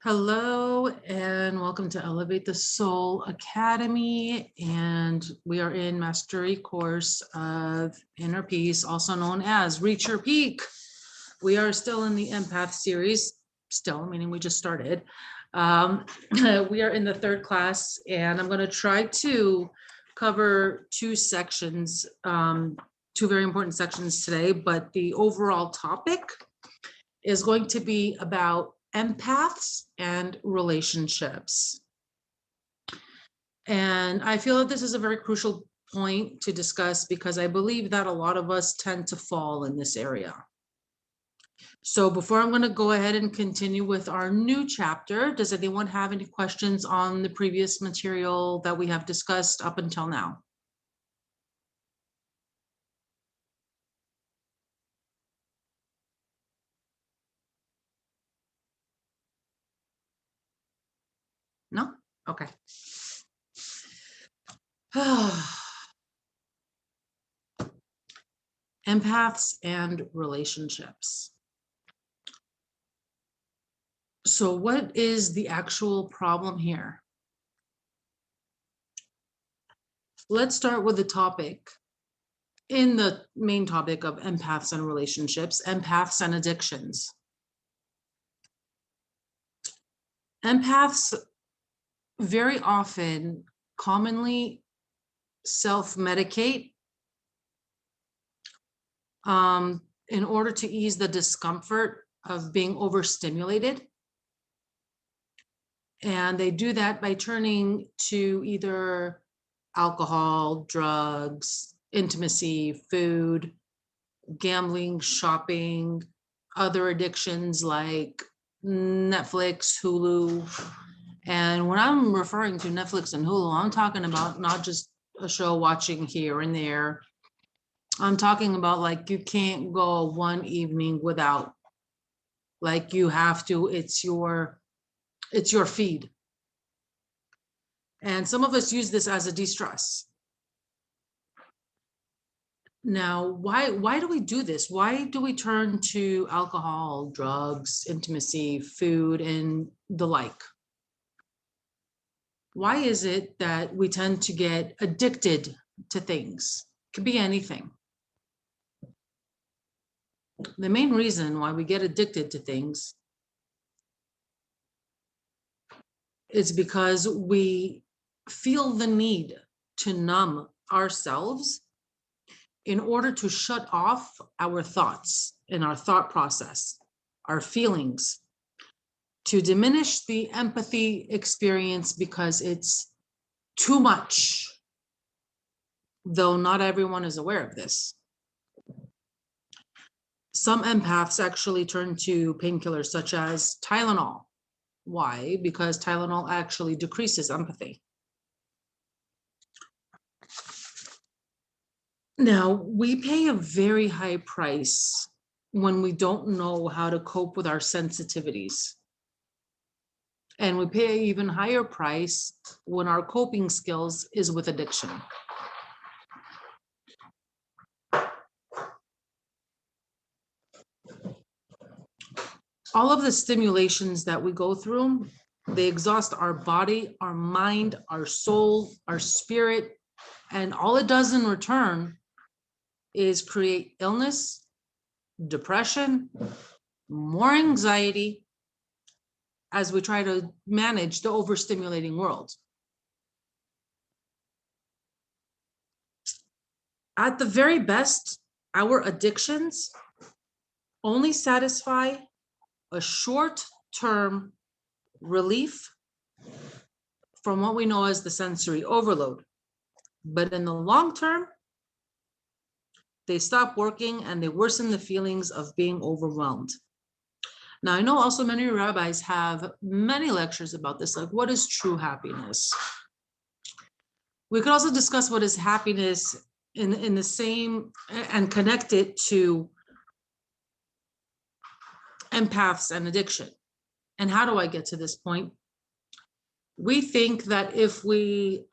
Hello and welcome to Elevate the Soul Academy, and we are in Mastery course of Inner Peace, also known as Reach Your Peak. We are still in the Empath series, still meaning we just started. We are in the third class, and I'm going to try to cover two sections, two very important sections today, but the overall topic is going to be about empaths and relationships. And I feel that this is a very crucial point to discuss because I believe that a lot of us tend to fall in this area. So before I'm going to go ahead and continue with our new chapter, does anyone have any questions on the previous material that we have discussed up until now? No? Okay. Empaths and relationships. So what is the actual problem here? Let's start with the topic. In the main topic of empaths and relationships, empaths and addictions. Empaths very often, commonly self-medicate in order to ease the discomfort of being overstimulated. And they do that by turning to either alcohol, drugs, intimacy, food, gambling, shopping, other addictions like Netflix, Hulu. And when I'm referring to Netflix and Hulu, I'm talking about not just a show watching here and there. I'm talking about like you can't go one evening without, like you have to, it's your feed. And some of us use this as a de-stress. Now, why do we do this? Why do we turn to alcohol, drugs, intimacy, food, and the like? Why is it that we tend to get addicted to things? It could be anything. The main reason why we get addicted to things is because we feel the need to numb ourselves in order to shut off our thoughts and our thought process, our feelings, to diminish the empathy experience because it's too much, though not everyone is aware of this. Some empaths actually turn to painkillers such as Tylenol. Why? Because Tylenol actually decreases empathy. Now, we pay a very high price when we don't know how to cope with our sensitivities. And we pay an even higher price when our coping skills is with addiction. All of the stimulations that we go through, they exhaust our body, our mind, our soul, our spirit, and all it does in return is create illness, depression, more anxiety as we try to manage the overstimulating world. At the very best, our addictions only satisfy a short-term relief from what we know as the sensory overload. But in the long term, they stop working and they worsen the feelings of being overwhelmed. Now, I know also many rabbis have many lectures about this, like what is true happiness? We could also discuss what is happiness in the same and connect it to empaths and addiction. And how do I get to this point? We think that if we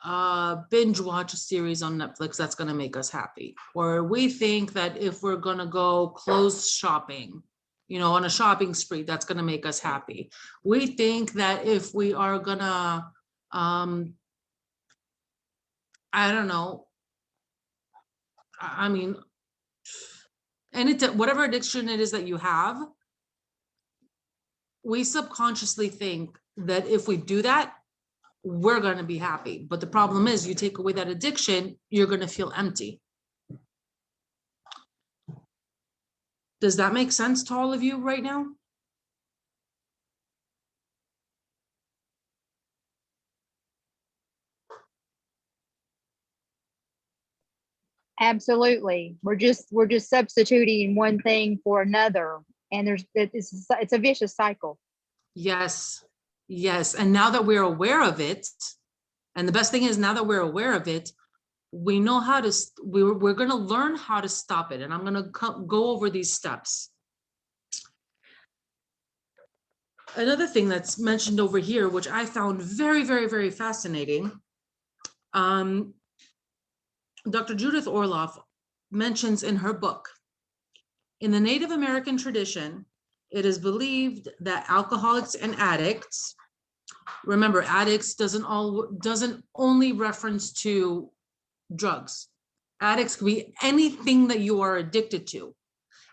binge watch a series on Netflix, that's going to make us happy. Or we think that if we're going to go clothes shopping, on a shopping spree that's going to make us happy. We think that if we are gonna, I don't know, I mean, whatever addiction it is that you have, we subconsciously think that if we do that, we're going to be happy. But the problem is, you take away that addiction, you're going to feel empty. Does that make sense to all of you right now? Absolutely. We're just substituting one thing for another, and it's a vicious cycle. Yes. Yes. And now that we're aware of it, and the best thing is, now that we're aware of it, we know how to, we're going to learn how to stop it. And I'm going to go over these steps. Another thing that's mentioned over here, which I found very, very, very fascinating. Dr. Judith Orloff mentions in her book, in the Native American tradition, it is believed that alcoholics and addicts, remember, addicts doesn't only reference to drugs. Addicts could be anything that you are addicted to.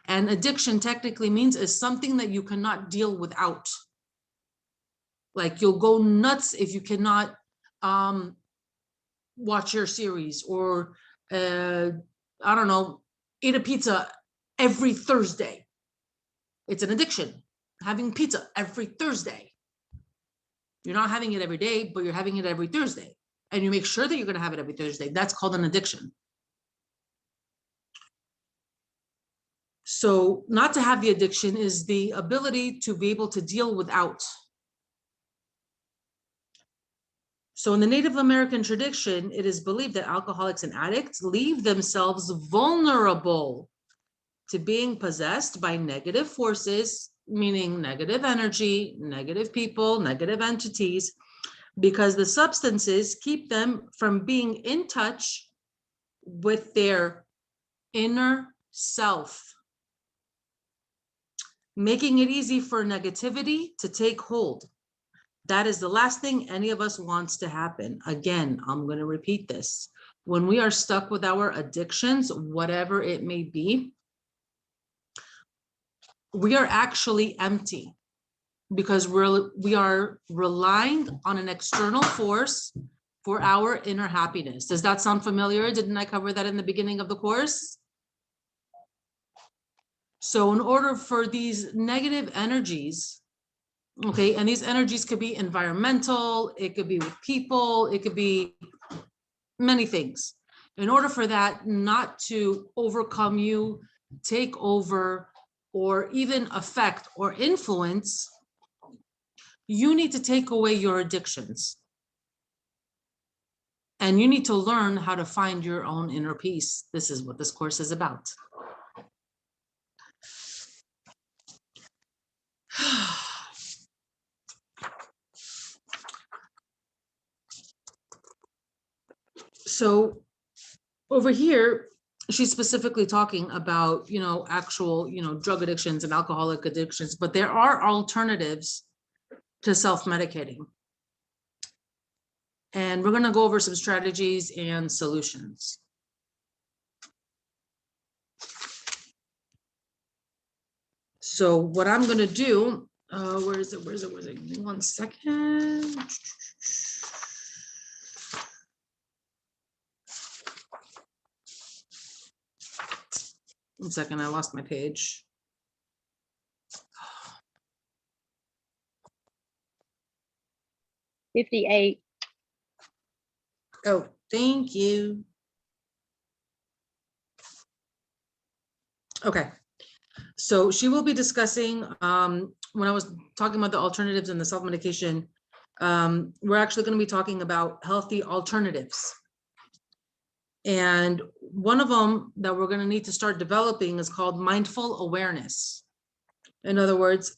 And addiction technically means is something that you cannot deal without. Like, you'll go nuts if you cannot watch your series, or I don't know, eat a pizza every Thursday. It's an addiction, having pizza every Thursday. You're not having it every day, but you're having it every Thursday. And you make sure that you're going to have it every Thursday. That's called an addiction. So not to have the addiction is the ability to be able to deal without. So in the Native American tradition, it is believed that alcoholics and addicts leave themselves vulnerable to being possessed by negative forces, meaning negative energy, negative people, negative entities, because the substances keep them from being in touch with their inner self, making it easy for negativity to take hold. That is the last thing any of us wants to happen. Again, I'm going to repeat this. When we are stuck with our addictions, whatever it may be, we are actually empty, because we are relying on an external force for our inner happiness. Does that sound familiar? Didn't I cover that in the beginning of the course? So in order for these negative energies, okay, and these energies could be environmental, it could be with people, it could be many things. In order for that not to overcome you, take over, or even affect or influence, you need to take away your addictions. And you need to learn how to find your own inner peace. This is what this course is about. So over here, she's specifically talking about, actual, drug addictions and alcoholic addictions, but there are alternatives to self-medicating. And we're going to go over some strategies and solutions. So what I'm going to do, where is it? Give me 1 second. One second, I lost my page. '58. Oh, thank you. Okay. So she will be discussing, when I was talking about the alternatives and the self-medication, we're actually going to be talking about healthy alternatives. And one of them that we're going to need to start developing is called mindful awareness. In other words,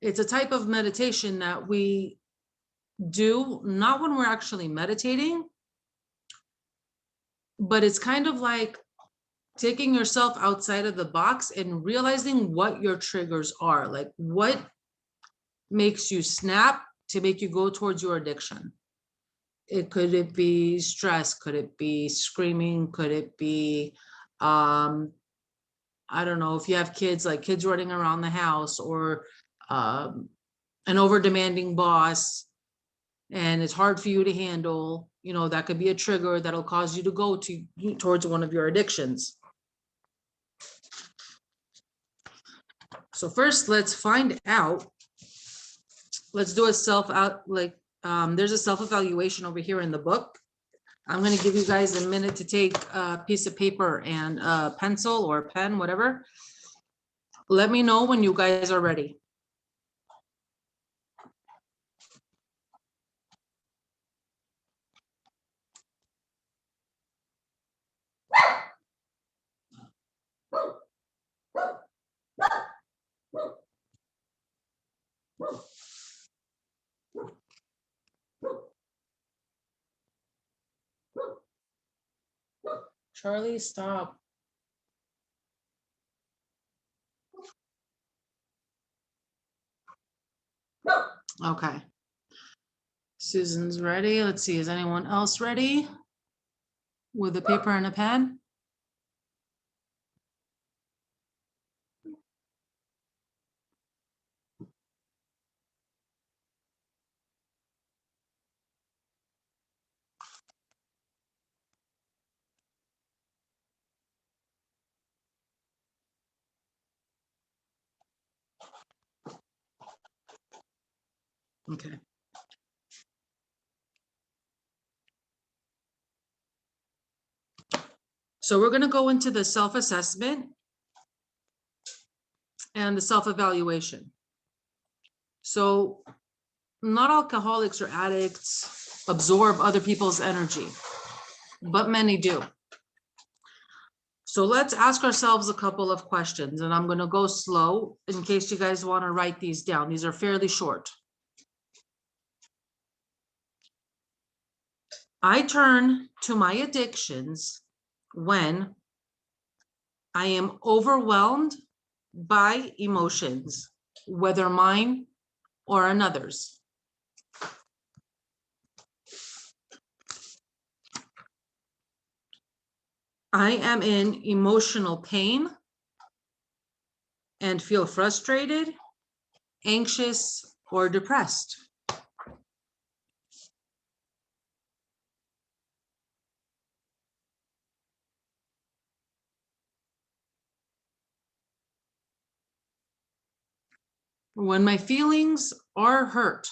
it's a type of meditation that we do not when we're actually meditating, but it's kind of like taking yourself outside of the box and realizing what your triggers are, like what makes you snap to make you go towards your addiction. Could it be stress? Could it be screaming? Could it be, I don't know, if you have kids, like kids running around the house, or an over demanding boss, and it's hard for you to handle, you know, that could be a trigger that'll cause you to go towards one of your addictions. So first, let's find out. Let's do a there's a self-evaluation over here in the book. I'm going to give you guys a minute to take a piece of paper and a pencil or a pen, whatever. Let me know when you guys are ready. Charlie, stop. Okay. Susan's ready. Let's see, is anyone else ready with a paper and a pen? Okay. So we're going to go into the self-assessment and the self-evaluation. So not alcoholics or addicts absorb other people's energy, but many do. So let's ask ourselves a couple of questions, and I'm going to go slow in case you guys want to write these down. These are fairly short. I turn to my addictions when I am overwhelmed by emotions, whether mine or another's. I am in emotional pain and feel frustrated, anxious, or depressed. When my feelings are hurt,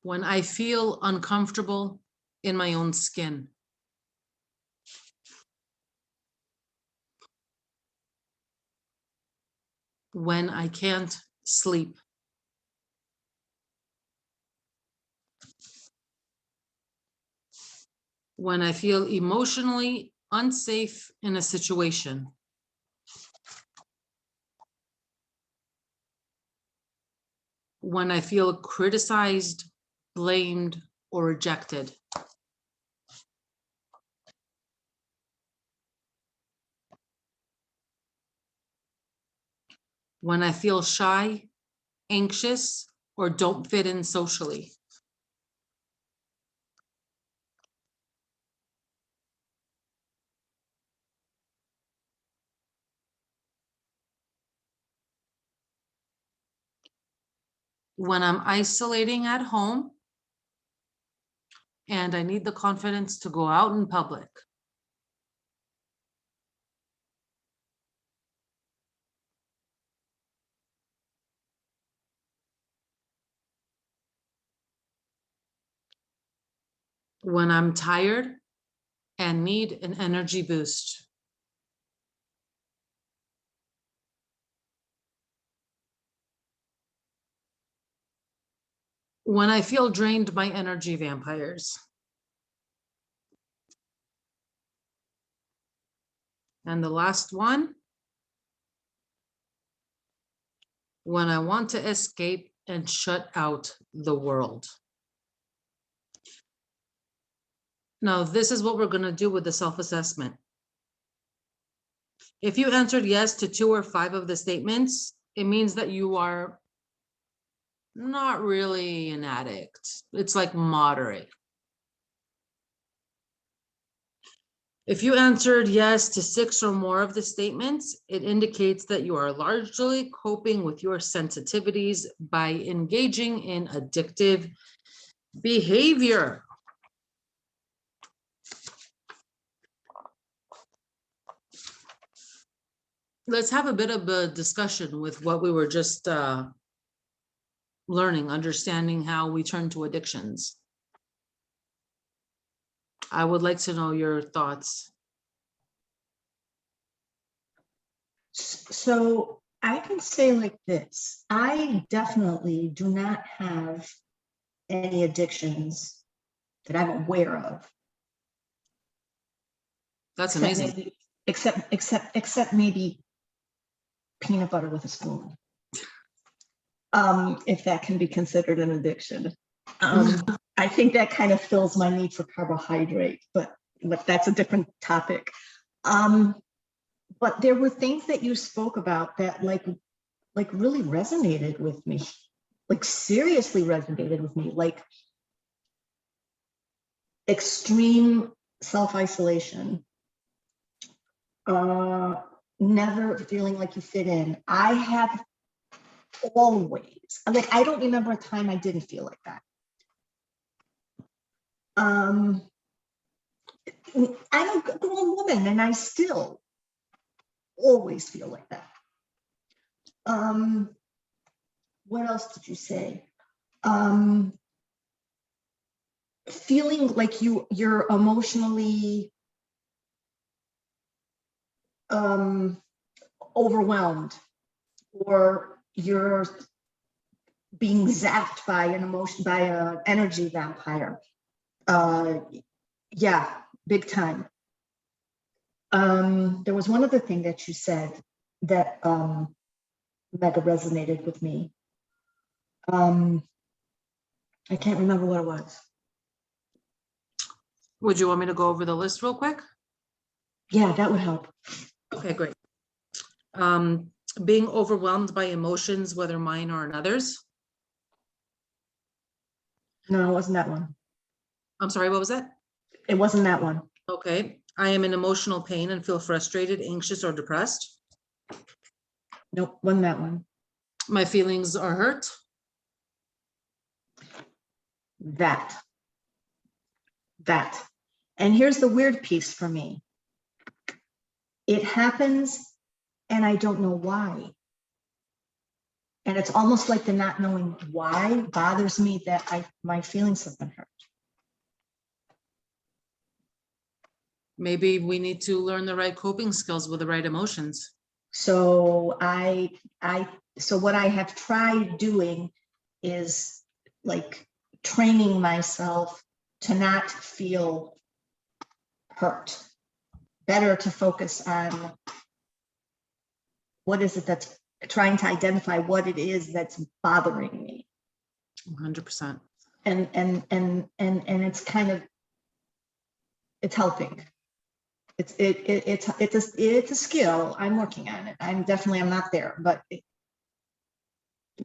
when I feel uncomfortable in my own skin, when I can't sleep, when I feel emotionally unsafe in a situation, when I feel criticized, blamed, or rejected, when I feel shy, anxious, or don't fit in socially, when I'm isolating at home and I need the confidence to go out in public, when I'm tired and need an energy boost, when I feel drained by energy vampires. And the last one, when I want to escape and shut out the world. Now, this is what we're going to do with the self-assessment. If you answered yes to 2 or 5 of the statements, it means that you are not really an addict. It's like moderate. If you answered yes to 6 or more of the statements, it indicates that you are largely coping with your sensitivities by engaging in addictive behavior. Let's have a bit of a discussion with what we were just learning, understanding how we turn to addictions. I would like to know your thoughts. So I can say like this, I definitely do not have any addictions that I'm aware of. That's Except amazing. maybe, except maybe peanut butter with a spoon. If that can be considered an addiction. I think that kind of fills my need for carbohydrate, but that's a different topic. But there were things that you spoke about that like really resonated with me, like seriously resonated with me, like extreme self-isolation, never feeling like you fit in. I have always, like, I don't remember a time I didn't feel like that. I'm a grown woman and I still always feel like that. What else did you say? Feeling like you're emotionally overwhelmed, or you're being zapped by an energy vampire. Yeah, big time. There was one other thing that you said that mega resonated with me. I can't remember what it was. Would you want me to go over the list real quick? Yeah, that would help. Okay, great. Being overwhelmed by emotions, whether mine or another's. No, it wasn't that one. I'm sorry, what was that? It wasn't that one. Okay. I am in emotional pain and feel frustrated, anxious, or depressed. Nope, wasn't that one. My feelings are hurt. That. And here's the weird piece for me. It happens and I don't know why. And it's almost like the not knowing why bothers me, that my feelings have been hurt. Maybe we need to learn the right coping skills with the right emotions. So so what I have tried doing is like training myself to not feel hurt. Better to focus on what is it that's trying to identify what it is that's bothering me. 100%. And it's kind of, it's helping. It's a skill. I'm working on it. I'm not there, but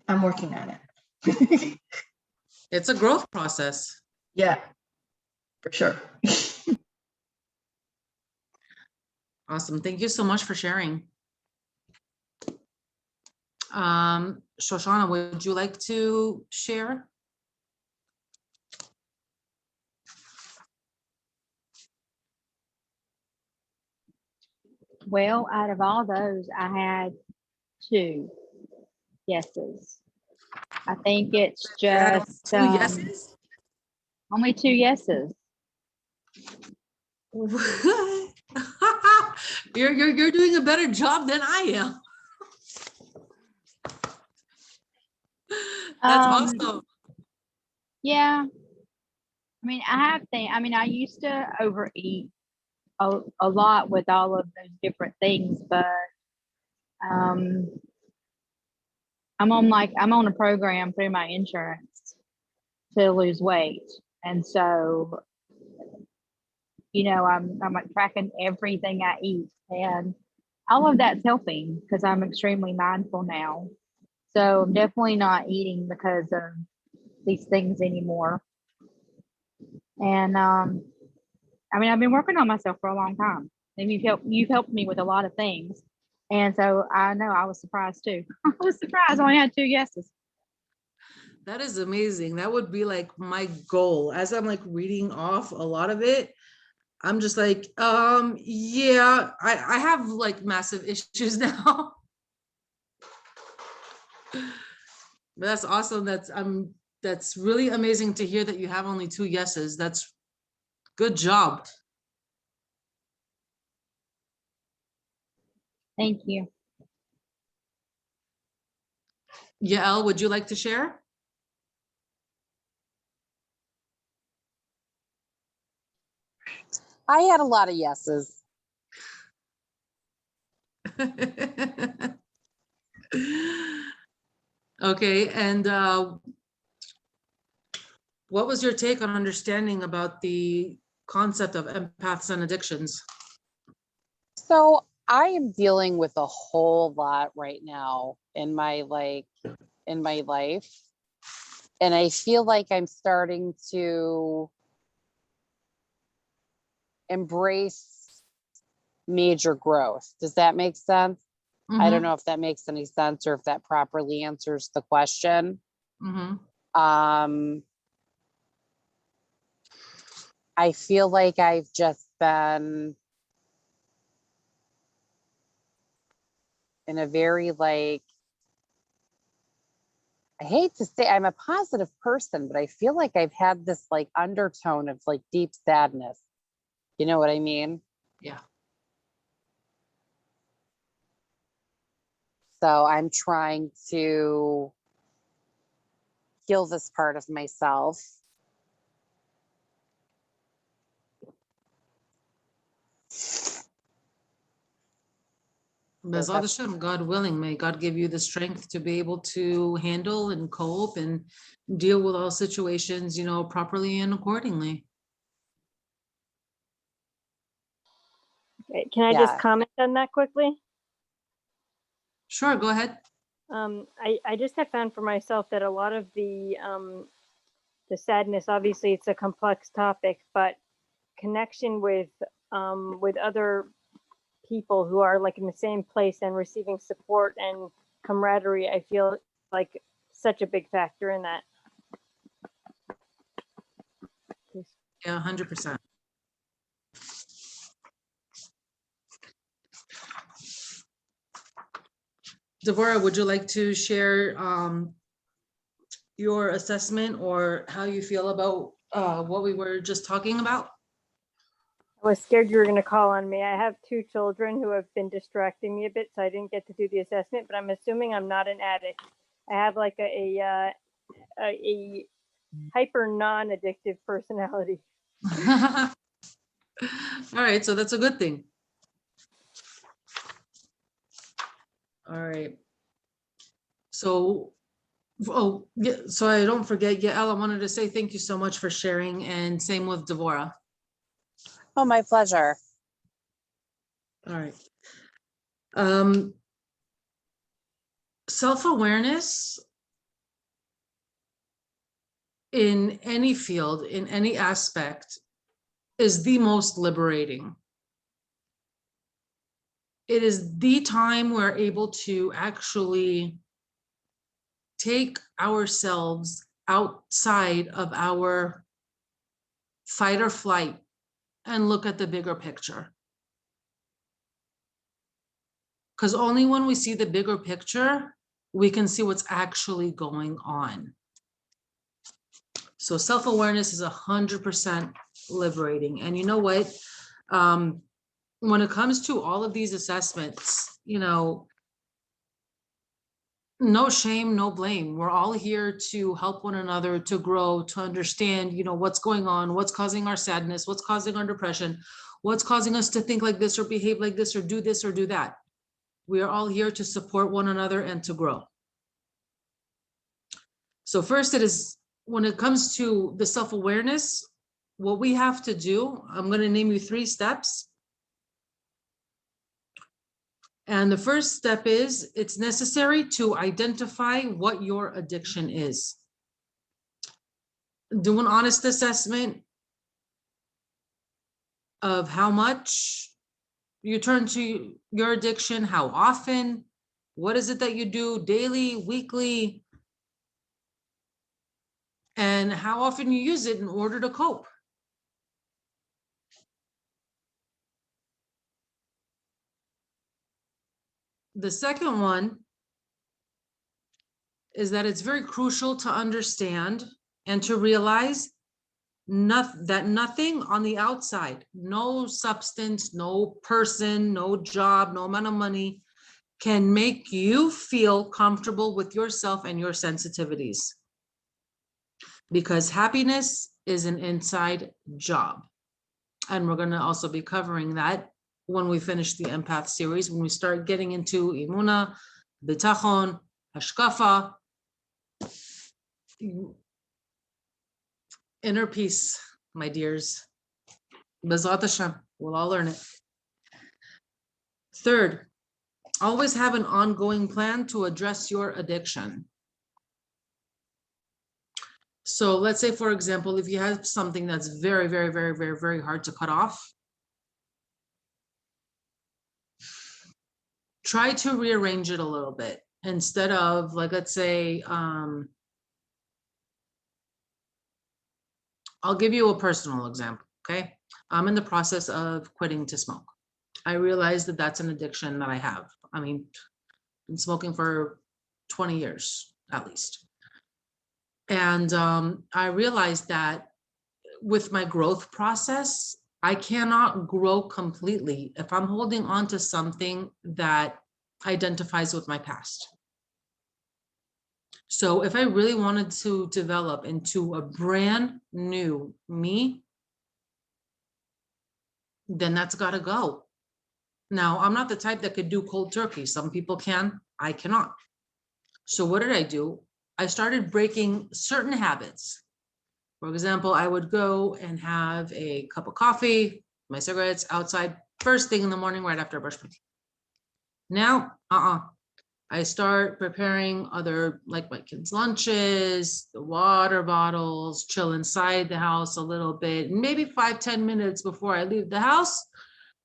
I'm working on it. It's a growth process. Yeah, for sure. Awesome. Thank you so much for sharing. Shoshana, would you like to share? Well, out of all those, I had 2 yeses. I think it's just 2 yeses? only 2 yeses. You're doing a better job than I am. That's awesome. Yeah. I mean, I used to overeat a lot with all of those different things, but I'm I'm on a program through my insurance to lose weight. And so, I'm like tracking everything I eat, and all of that's helping because I'm extremely mindful now. So I'm definitely not eating because of these things anymore. And I've been working on myself for a long time, and you've helped me with a lot of things. And so I know I was surprised too. I was surprised I only had 2 yeses. That is amazing. That would be like my goal. As I'm like reading off a lot of it, I'm just like, yeah, I have like massive issues now. But that's awesome. That's really amazing to hear that you have only 2 yeses. That's good job. Thank you. Yael, would you like to share? I had a lot of yeses. Okay, and what was your take on understanding about the concept of empaths and addictions? So I am dealing with a whole lot right now in my life. And I feel like I'm starting to embrace major growth. Does that make sense? I don't know if that makes any sense or if that properly answers the question. I feel like I've just been in a very I hate to say I'm a positive person, but I feel like I've had this like undertone of like deep sadness. You know what I mean? Yeah. So I'm trying to heal this part of myself. Bezat Hashem, God willing, may God give you the strength to be able to handle and cope and deal with all situations, properly and accordingly. Okay, can I just comment on that quickly? Sure, go ahead. I just have found for myself that a lot of the sadness, obviously it's a complex topic, but connection with other people who are like in the same place and receiving support and camaraderie, I feel like such a big factor in that. Yeah, 100%. Devorah, would you like to share your assessment or how you feel about what we were just talking about? I was scared you were going to call on me. I have 2 children who have been distracting me a bit, so I didn't get to do the assessment, but I'm assuming I'm not an addict. I have like a hyper non-addictive personality. All right, so that's a good thing. All right. So, oh, yeah, so I don't forget, Yael, I wanted to say thank you so much for sharing, and same with Devorah. Oh, my pleasure. All right. Self-awareness in any field, in any aspect, is the most liberating. It is the time we're able to actually take ourselves outside of our fight or flight and look at the bigger picture. Because only when we see the bigger picture, we can see what's actually going on. So self-awareness is 100% liberating. And you know what? When it comes to all of these assessments, no shame, no blame. We're all here to help one another, to grow, to understand, what's going on, what's causing our sadness, what's causing our depression, what's causing us to think like this or behave like this or do that. We are all here to support one another and to grow. So first it is, when it comes to the self-awareness, what we have to do, I'm going to name you 3 steps. And the first step is, it's necessary to identify what your addiction is. Do an honest assessment of how much you turn to your addiction, how often, what is it that you do daily, weekly, and how often you use it in order to cope. The second one is that it's very crucial to understand and to realize that nothing on the outside, no substance, no person, no job, no amount of money can make you feel comfortable with yourself and your sensitivities. Because happiness is an inside job. And we're going to also be covering that when we finish the Empath series, when we start getting into Imuna, Bitachon, Hashkafa, inner peace, my dears. Bezat Hashem, we'll all learn it. Third, always have an ongoing plan to address your addiction. So let's say, for example, if you have something that's very, very, very, very, very hard to cut off, try to rearrange it a little bit. Instead of, like, let's say, I'll give you a personal example, okay? I'm in the process of quitting to smoke. I realized that that's an addiction that I have. I mean, I've been smoking for 20 years at least. And I realized that with my growth process, I cannot grow completely if I'm holding on to something that identifies with my past. So if I really wanted to develop into a brand new me, then that's got to go. Now, I'm not the type that could do cold turkey. Some people can, I cannot. So what did I do? I started breaking certain habits. For example, I would go and have a cup of coffee, my cigarettes outside first thing in the morning, right after I brush my teeth. Now, I start preparing other, like my kids' lunches, the water bottles, chill inside the house a little bit. Maybe 5-10 minutes before I leave the house,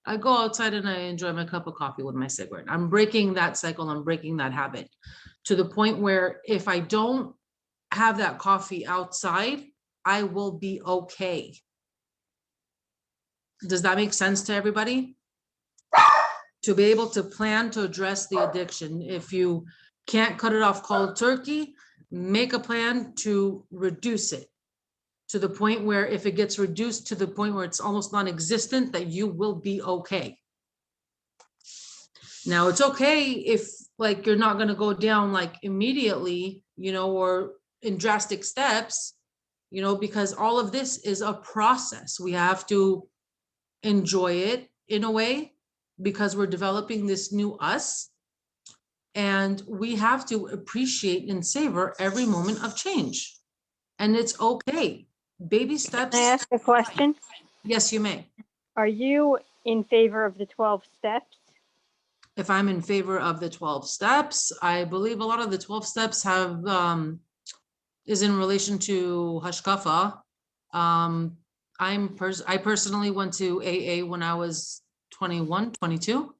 I go outside and I enjoy my cup of coffee with my cigarette. I'm breaking that cycle. I'm breaking that habit to the point where if I don't have that coffee outside, I will be okay. Does that make sense to everybody? To be able to plan to address the addiction. If you can't cut it off cold turkey, make a plan to reduce it to the point where if it gets reduced to the point where it's almost non-existent, that you will be okay. Now, it's okay if, like, you're not going to go down like immediately, you know, or in drastic steps, you know, because all of this is a process. We have to enjoy it in a way, because we're developing this new us, and we have to appreciate and savor every moment of change. And it's okay. Baby steps. Can I ask a question? Yes, you may. Are you in favor of the 12 steps? If I'm in favor of the 12 steps, I believe a lot of the 12 steps have is in relation to Hashkafa. I personally went to AA when I was 21, 22.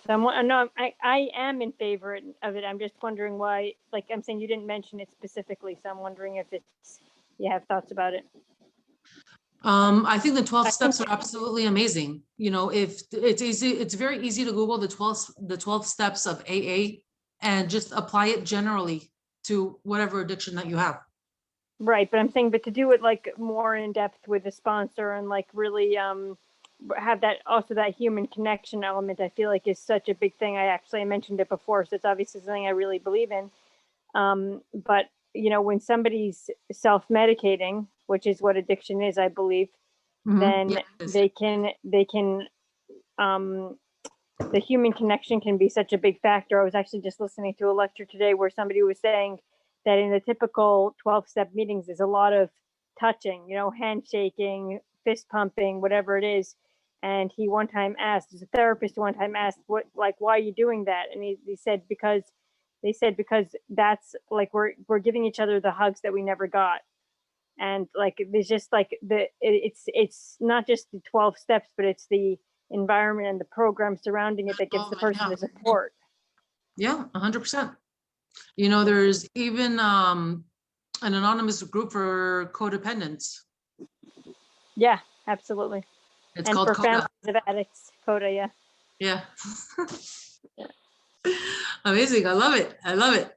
No, I am in favor of it. I'm just wondering why, like, I'm saying you didn't mention it specifically, so I'm wondering if it's, you have thoughts about it. I think the 12 steps are absolutely amazing. You know, if it's easy, it's very easy to Google the 12 steps of AA and just apply it generally to whatever addiction that you have. Right, but I'm saying, but to do it like more in depth with a sponsor and like really have that, also that human connection element, I feel like is such a big thing. I mentioned it before, so it's obviously something I really believe in. But you know, when somebody's self-medicating, which is what addiction is, I believe, then Yes. they can the human connection can be such a big factor. I was actually just listening to a lecture today where somebody was saying that in the typical 12-step meetings, there's a lot of touching, you know, handshaking, fist pumping, whatever it is. And he one time asked, as a therapist one time asked, what, like, why are you doing that? And he said, because that's like, we're giving each other the hugs that we never got. And like, there's just like it's not just the 12 steps, but it's the environment and the program surrounding it that gives the person the support. Yeah, 100%. You know, there's even an anonymous group for codependents. Yeah, absolutely. It's And called for CODA. families of addicts, CODA, yeah. Yeah. Amazing. I love it. I love it.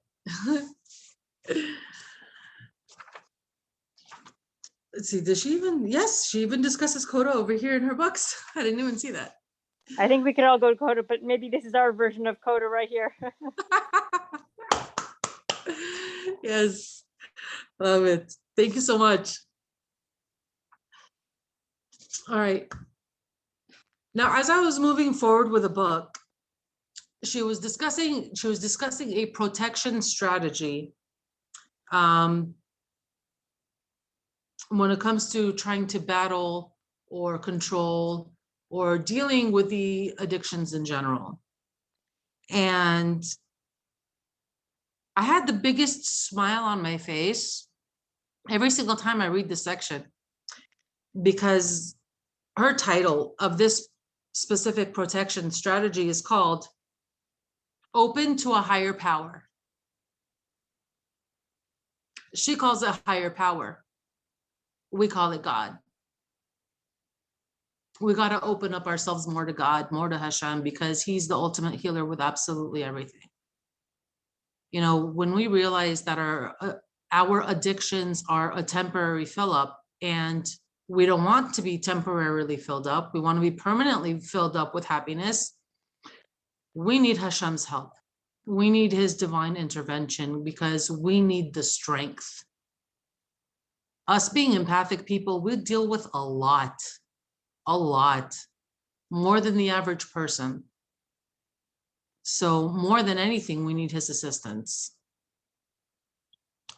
Let's see. Does she even? Yes, she even discusses CODA over here in her books. I didn't even see that. I think we could all go to CODA, but maybe this is our version of CODA right here. Yes. Love it. Thank you so much. All right. Now, as I was moving forward with the book, she was discussing a protection strategy when it comes to trying to battle or control or dealing with the addictions in general. And I had the biggest smile on my face every single time I read this section, because her title of this specific protection strategy is called Open to a Higher Power. She calls it higher power. We call it God. We got to open up ourselves more to God, more to Hashem, because he's the ultimate healer with absolutely everything. You know, when we realize that our addictions are a temporary fill up, and we don't want to be temporarily filled up, we want to be permanently filled up with happiness, we need Hashem's help. We need his divine intervention, because we need the strength. Us being empathic people, we deal with a lot, more than the average person. So more than anything, we need his assistance.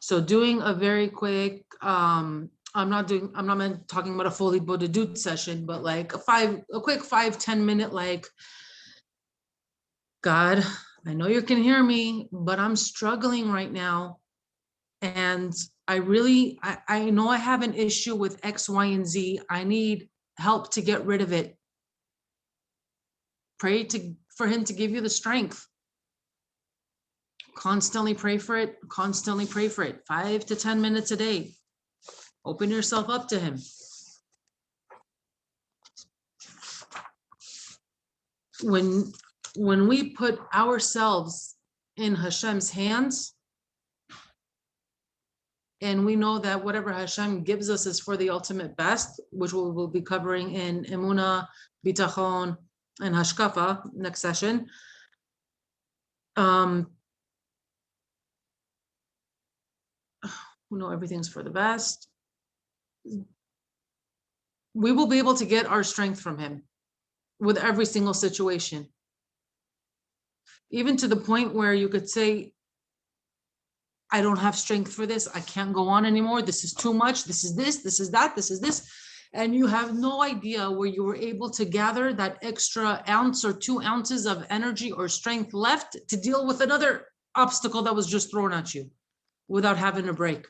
So doing a very quick, I'm not talking about a fully bodhidut session, but like a quick 5-10 minute, like, God, I know you can hear me, but I'm struggling right now. And I know I have an issue with X, Y, and Z. I need help to get rid of it. Pray for him to give you the strength. Constantly pray for it. Constantly pray for it. 5 to 10 minutes a day. Open yourself up to him. When we put ourselves in Hashem's hands, and we know that whatever Hashem gives us is for the ultimate best, which we will be covering in Emunah, Bitachon, and Hashkafa next session. We know everything's for the best. We will be able to get our strength from him with every single situation. Even to the point where you could say, I don't have strength for this. I can't go on anymore. This is too much. This is this, this is that, this is this. And you have no idea where you were able to gather that extra ounce or 2 ounces of energy or strength left to deal with another obstacle that was just thrown at you without having a break.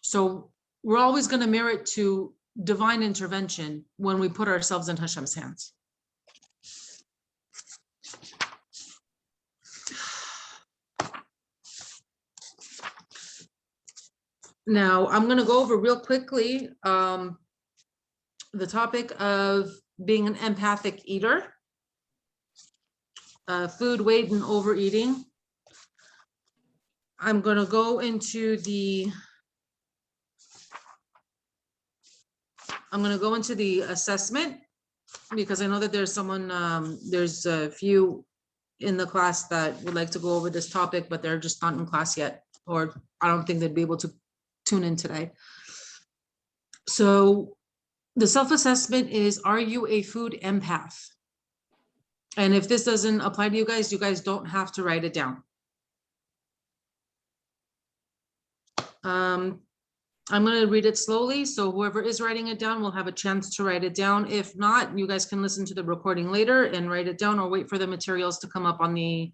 So we're always going to merit to divine intervention when we put ourselves in Hashem's hands. Now, I'm going to go over real quickly the topic of being an empathic eater, food, weight, and overeating. I'm going to go into the assessment, because I know that there's there's a few in the class that would like to go over this topic, but they're just not in class yet, or I don't think they'd be able to tune in today. So the self-assessment is, are you a food empath? And if this doesn't apply to you guys don't have to write it down. I'm going to read it slowly, so whoever is writing it down will have a chance to write it down. If not, you guys can listen to the recording later and write it down, or wait for the materials to come up on the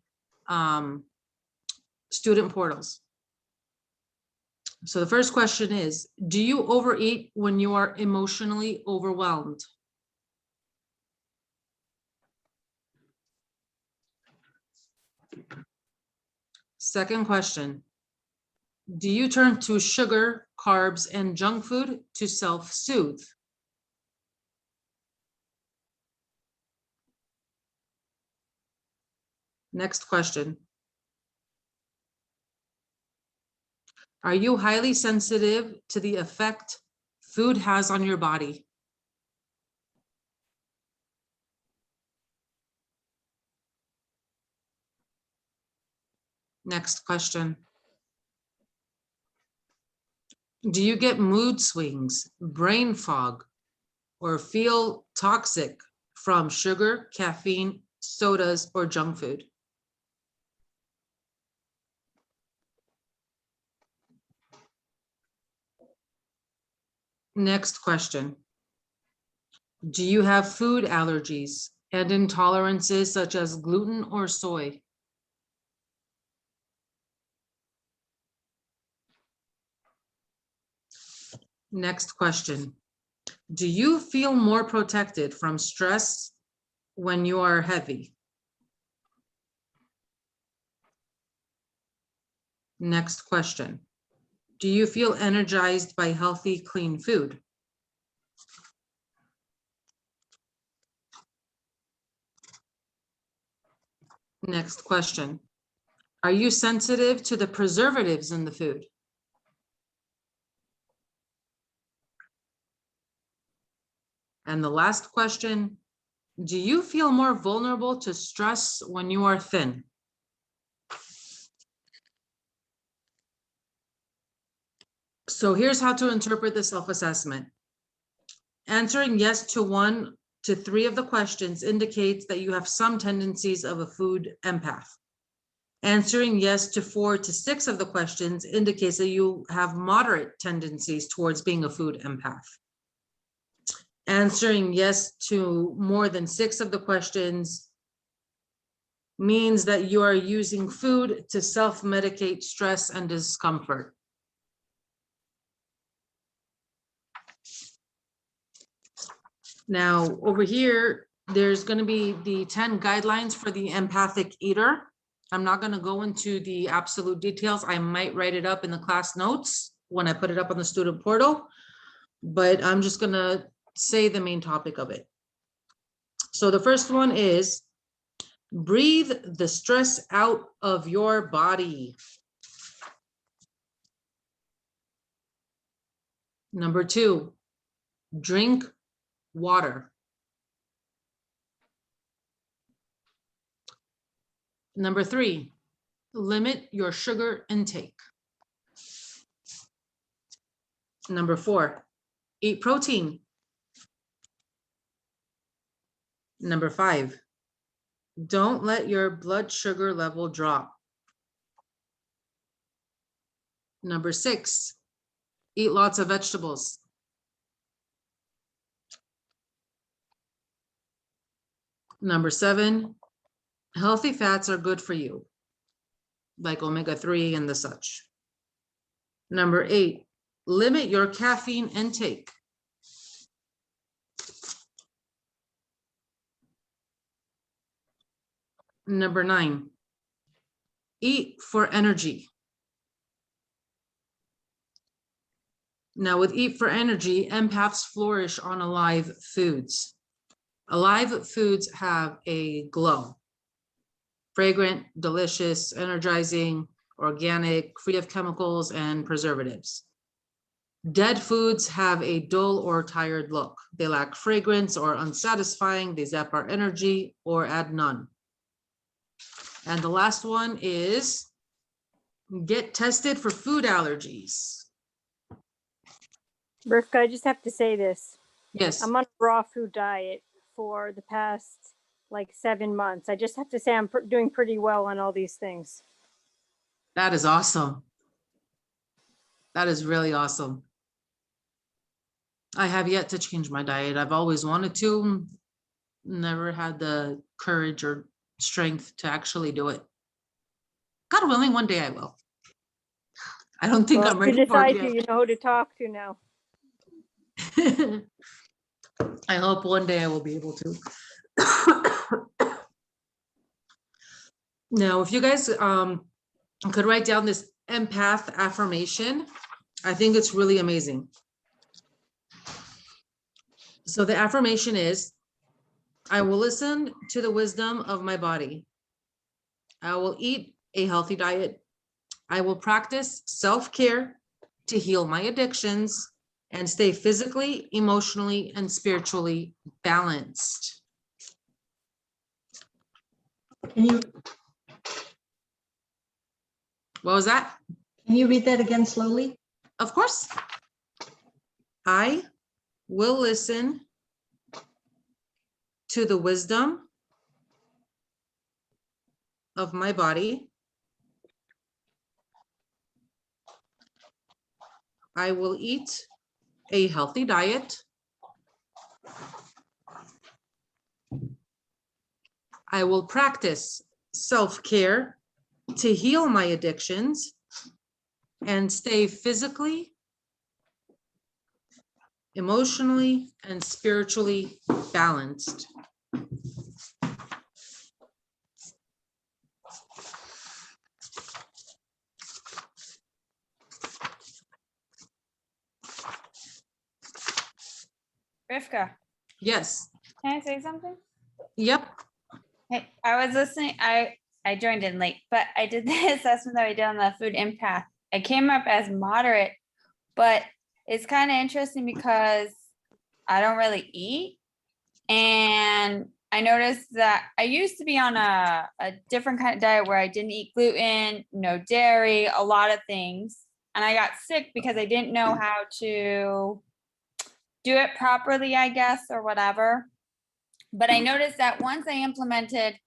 student portals. So the first question is, do you overeat when you are emotionally overwhelmed? Second question, do you turn to sugar, carbs, and junk food to self-soothe? Next question. Are you highly sensitive to the effect food has on your body? Next question. Do you get mood swings, brain fog, or feel toxic from sugar, caffeine, sodas, or junk food? Next question. Do you have food allergies and intolerances such as gluten or soy? Next question. Do you feel more protected from stress when you are heavy? Next question. Do you feel energized by healthy, clean food? Next question. Are you sensitive to the preservatives in the food? And the last question, do you feel more vulnerable to stress when you are thin? So here's how to interpret the self-assessment. Answering yes to 1 to 3 of the questions indicates that you have some tendencies of a food empath. Answering yes to 4 to 6 of the questions indicates that you have moderate tendencies towards being a food empath. Answering yes to more than 6 of the questions means that you are using food to self-medicate stress and discomfort. Now, over here, there's going to be the 10 guidelines for the empathic eater. I'm not going to go into the absolute details. I might write it up in the class notes when I put it up on the student portal, but I'm just going to say the main topic of it. So the first one is breathe the stress out of your body. Number 2, drink water. Number 3, limit your sugar intake. Number 4, eat protein. Number 5, don't let your blood sugar level drop. Number 6, eat lots of vegetables. Number 7, healthy fats are good for you, like omega-3 and the such. Number 8, limit your caffeine intake. Number 9, eat for energy. Now with eat for energy, empaths flourish on alive foods. Alive foods have a glow. Fragrant, delicious, energizing, organic, free of chemicals and preservatives. Dead foods have a dull or tired look. They lack fragrance or unsatisfying. They zap our energy or add none. And the last one is get tested for food allergies. Rivka, I just have to say this. Yes. I'm on a raw food diet for the past like 7 months. I just have to say I'm doing pretty well on all these things. That is awesome. That is really awesome. I have yet to change my diet. I've always wanted to, never had the courage or strength to actually do it. God willing, one day I will. I don't think Well, I'm if you ready for decide it to, you know who to talk to now. yet. I hope one day I will be able to. Now, if you guys could write down this empath affirmation, I think it's really amazing. So the affirmation is, I will listen to the wisdom of my body. I will eat a healthy diet. I will practice self-care to heal my addictions and stay physically, emotionally, and spiritually balanced. Can you, What was that? can you read that again slowly? Of course. I will listen to the wisdom of my body. I will eat a healthy diet. I will practice self-care to heal my addictions and stay physically, emotionally, and spiritually balanced. Rivka, Yes. can I say something? Yep. Hey, I was listening. I joined in late, but I did the assessment that I did on the food empath. I came up as moderate, but it's kind of interesting because I don't really eat. And I noticed that I used to be on a different kind of diet where I didn't eat gluten, no dairy, a lot of things. And I got sick because I didn't know how to do it properly, I guess, or whatever. But I noticed that once I implemented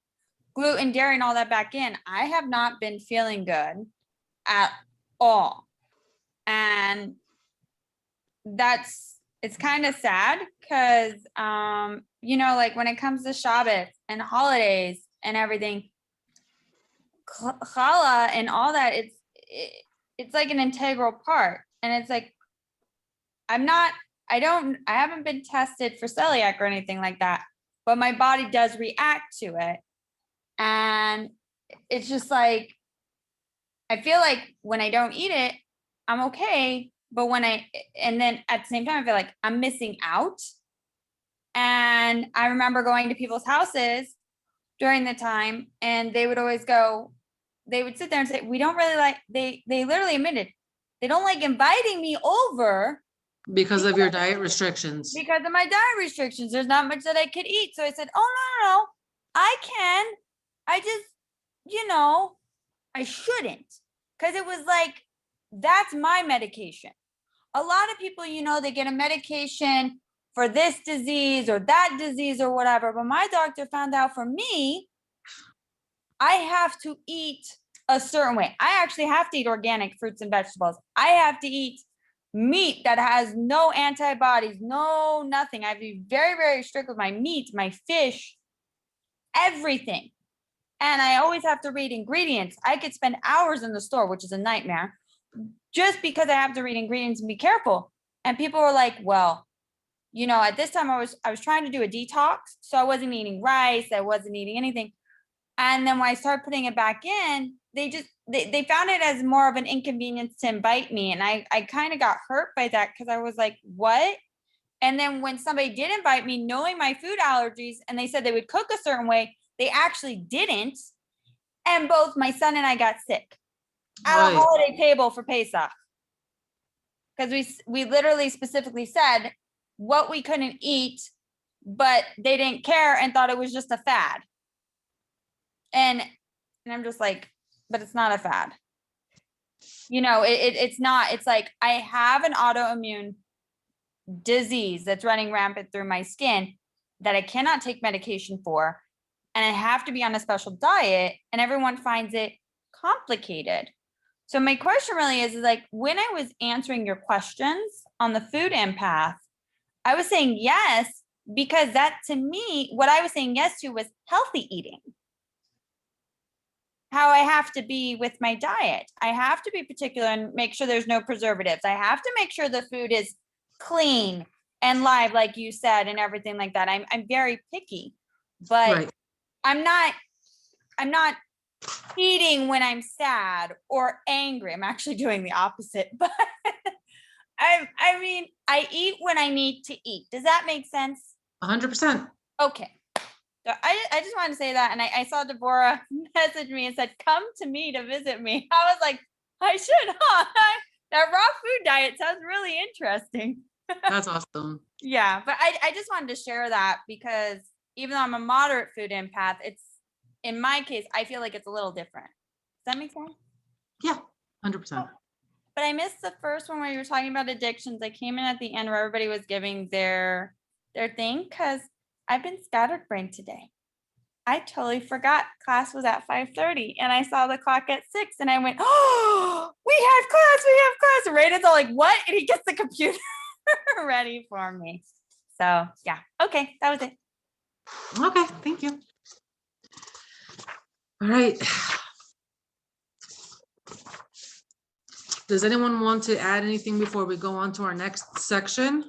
gluten, dairy, and all that back in, I have not been feeling good at all. And it's kind of sad because, you know, like when it comes to Shabbos and holidays and everything, challah and all that, it's like an integral part. And it's like, I haven't been tested for celiac or anything like that, but my body does react to it. And it's just like, I feel like when I don't eat it, I'm okay. But and then at the same time, I feel like I'm missing out. And I remember going to people's houses during the time, and they would always they would sit there and say, we don't really like, they literally admitted, they don't like inviting me over. Because of your diet restrictions. Because of my diet restrictions, there's not much that I could eat. So I said, oh, no, I can. I just, I shouldn't. Because it was like, that's my medication. A lot of people, they get a medication for this disease or that disease or whatever. But my doctor found out for me, I have to eat a certain way. I actually have to eat organic fruits and vegetables. I have to eat meat that has no antibodies, no nothing. I have to be very, very strict with my meat, my fish, everything. And I always have to read ingredients. I could spend hours in the store, which is a nightmare, just because I have to read ingredients and be careful. And people were like, well, at this time I was trying to do a detox. So I wasn't eating rice. I wasn't eating anything. And then when I started putting it back in, they found it as more of an inconvenience to invite me. And I kind of got hurt by that because I was like, what? And then when somebody did invite me, knowing my food allergies, and they said they would cook a certain way, they actually didn't. And both my son and I got sick at a holiday table for Pesach. Because we literally specifically said what we couldn't eat, but they didn't care and thought it was just a fad. And I'm just like, but it's not a fad. It's not. It's like I have an autoimmune disease that's running rampant through my skin that I cannot take medication for. And I have to be on a special diet, and everyone finds it complicated. So my question really is like, when I was answering your questions on the food empath, I was saying yes, because that to me, what I was saying yes to was healthy eating. How I have to be with my diet. I have to be particular and make sure there's no preservatives. I have to make sure the food is clean and live, like you said, and everything like that. I'm very picky, but Right. I'm not eating when I'm sad or angry. I'm actually doing the opposite, but I mean, I eat when I need to eat. Does that make sense? 100%. Okay. So I just wanted to say that. And I saw Deborah message me and said, come to me to visit me. I was like, I should, huh? That raw food diet sounds really interesting. That's awesome. Yeah, but I just wanted to share that because even though I'm a moderate food empath, it's, in my case, I feel like it's a little different. Does that make sense? Yeah, 100%. But I missed the first one where you were talking about addictions. I came in at the end where everybody was giving their thing because I've been scatterbrained today. I totally forgot class was at 5:30 and I saw the clock at 6 and I went, oh, we have class. And Raiden's all like, what? And he gets the computer ready for me. So yeah, okay, that was it. Okay, thank you. All right. Does anyone want to add anything before we go on to our next section?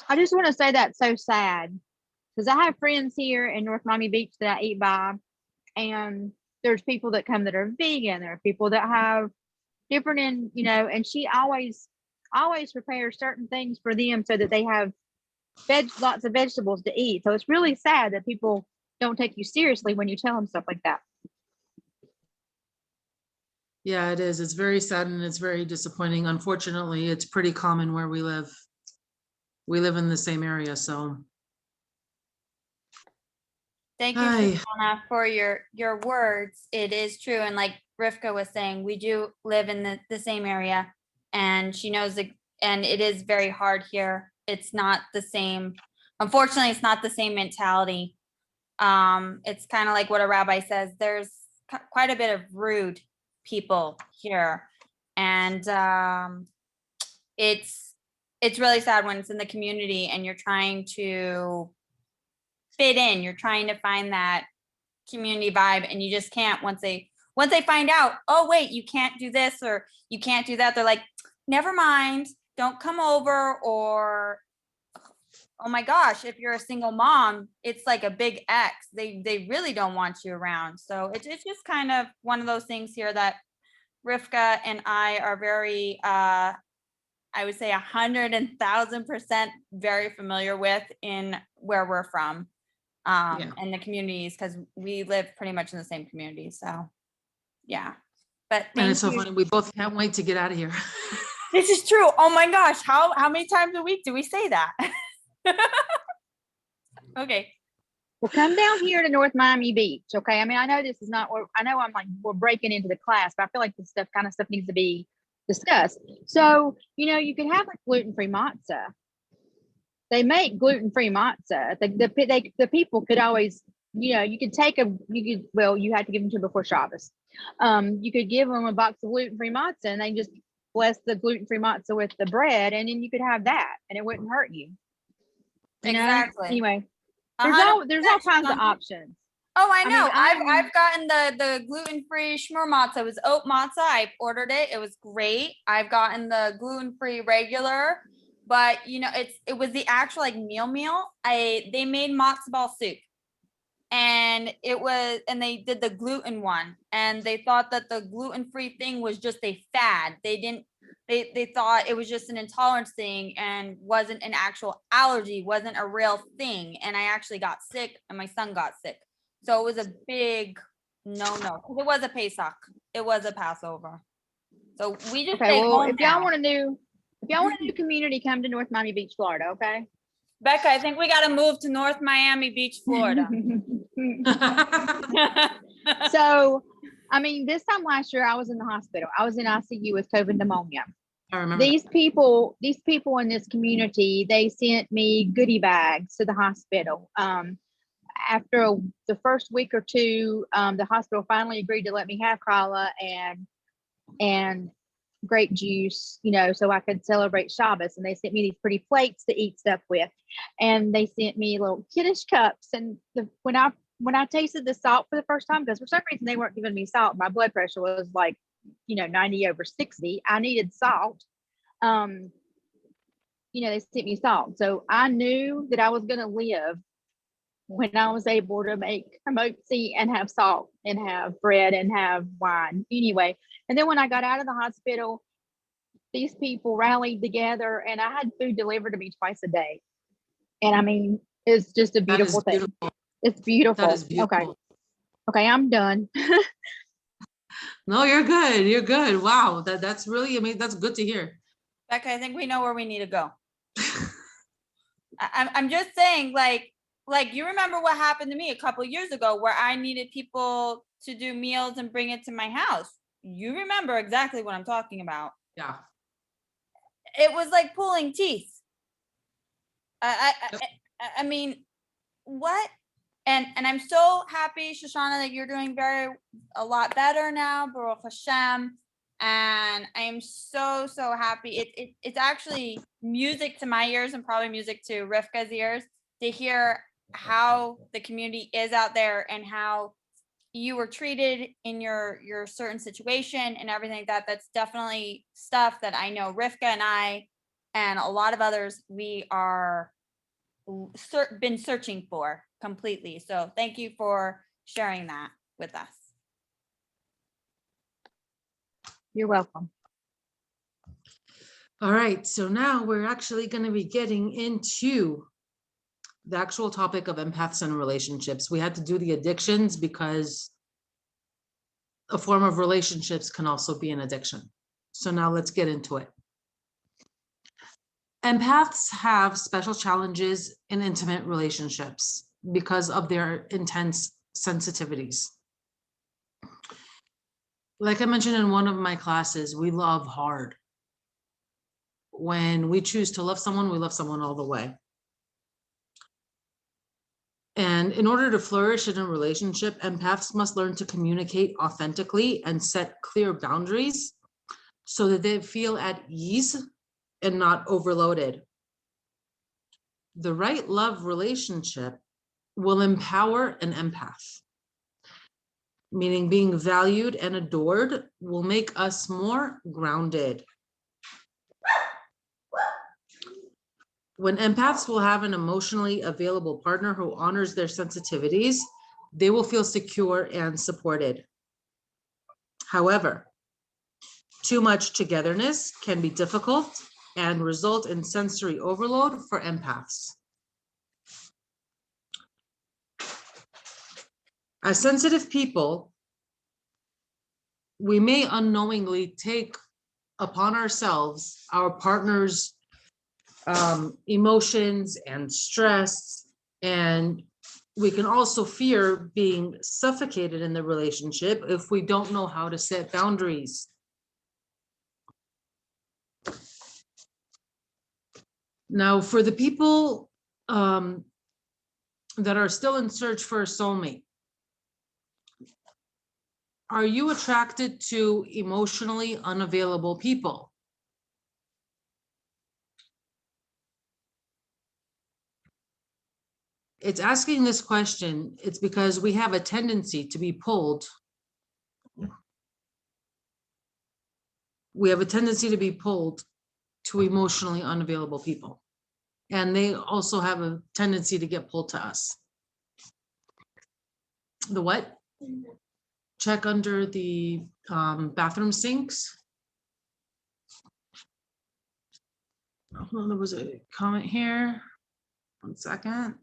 I just want to say that's so sad because I have friends here in North Miami Beach that I eat by, and there's people that come that are vegan. There are people that have different, and she always prepares certain things for them so that they have lots of vegetables to eat. So it's really sad that people don't take you seriously when you tell them stuff like that. Yeah, it is. It's very sad and it's very disappointing. Unfortunately, it's pretty common where we live. We live in the same area, so. Thank you, Hi. Susanna, for your words. It is true. And like Rivka was saying, we do live in the same area and she knows that, and it is very hard here. It's not the same. Unfortunately, it's not the same mentality. It's kind of like what a rabbi says. There's quite a bit of rude people here. And it's really sad when it's in the community and you're trying to fit in, you're trying to find that community vibe and you just can't. Once they find out, oh wait, you can't do this or you can't do that, they're like, never mind, don't come over. Or oh my gosh, if you're a single mom, it's like a big X. They really don't want you around. So it's just kind of one of those things here that Rivka and I are very I would say 100,000% very familiar with in where we're from. And the communities, because we live pretty much in the same community. So yeah, but And it's so thank you. funny. We both can't wait to get out of here. This is true. Oh my gosh, how many times a week do we say that? Okay. Well, come down here to North Miami Beach, okay? I mean, I know this is not, I know we're breaking into the class, but I feel like this kind of stuff needs to be discussed. So, you could have like gluten-free matzah. They make gluten-free matzah. The people could always, you could you had to give them to before Shabbos. You could give them a box of gluten-free matzah and they just bless the gluten-free matzah with the bread and then you could have that and it wouldn't hurt you. Exactly. Anyway, there's all kinds of options. Oh, I know. mean, I've gotten the gluten-free shmur matzah. It was oat matzah. I ordered it. It was great. I've gotten the gluten-free regular, but it was the actual like meal. They made matzo ball soup. And they did the gluten one and they thought that the gluten-free thing was just a fad. They thought it was just an intolerance thing and wasn't an actual allergy, wasn't a real thing. And I actually got sick and my son got sick. So it was a big no. It was a Pesach. It was a Passover. So we just stay home if y'all want a new community, come to North Miami Beach, Florida, okay? Becca, I think we got to move to North Miami Beach, Florida. So, I mean, this time last year, I was in the hospital. I was in ICU with COVID pneumonia. I remember. These people in this community, they sent me goodie bags to the hospital. after the first week or two, the hospital finally agreed to let me have challah and grape juice, so I could celebrate Shabbos. And they sent me these pretty plates to eat stuff with, and they sent me little kiddish cups. And when I tasted the salt for the first time, because for some reason they weren't giving me salt, my blood pressure was like 90/60. I needed salt. They sent me salt, so I knew that I was going to live when I was able to make hamotzi and have salt and have bread and have wine. Anyway, and then when I got out of the hospital, these people rallied together and I had food delivered to me twice a day. And I mean, it's just a That is beautiful thing. beautiful. It's beautiful. That is beautiful. Okay. Okay, I'm done. No, you're good. You're good. Wow. That's really, I mean, that's good to hear. Becca, I think we know where we need to go. I'm just saying, like you remember what happened to me a couple of years ago where I needed people to do meals and bring it to my house. You remember exactly what I'm talking about. Yeah. It was like pulling teeth. I mean, what? And I'm so happy, Shoshana, that you're doing a lot better now, Baruch Hashem. And I am so happy. It's actually music to my ears and probably music to Rivka's ears to hear how the community is out there and how you were treated in your certain situation and everything like that. That's definitely stuff that I know Rivka and I and a lot of others, we are been searching for completely. So thank you for sharing that with us. You're welcome. All right. So now we're actually going to be getting into the actual topic of empaths and relationships. We had to do the addictions because a form of relationships can also be an addiction. So now let's get into it. Empaths have special challenges in intimate relationships because of their intense sensitivities. Like I mentioned in one of my classes, we love hard. When we choose to love someone, we love someone all the way. And in order to flourish in a relationship, empaths must learn to communicate authentically and set clear boundaries so that they feel at ease and not overloaded. The right love relationship will empower an empath, meaning being valued and adored will make us more grounded. When empaths will have an emotionally available partner who honors their sensitivities, they will feel secure and supported. However, too much togetherness can be difficult and result in sensory overload for empaths. As sensitive people, we may unknowingly take upon ourselves our partner's emotions and stress, and we can also fear being suffocated in the relationship if we don't know how to set boundaries. Now, for the people that are still in search for a soulmate, are you attracted to emotionally unavailable people? It's asking this question, it's because we have a tendency to be pulled. We have a tendency to be pulled to emotionally unavailable people. And they also have a tendency to get pulled to us. The what? Check under the bathroom sinks. Oh, there was a comment here. 1 second.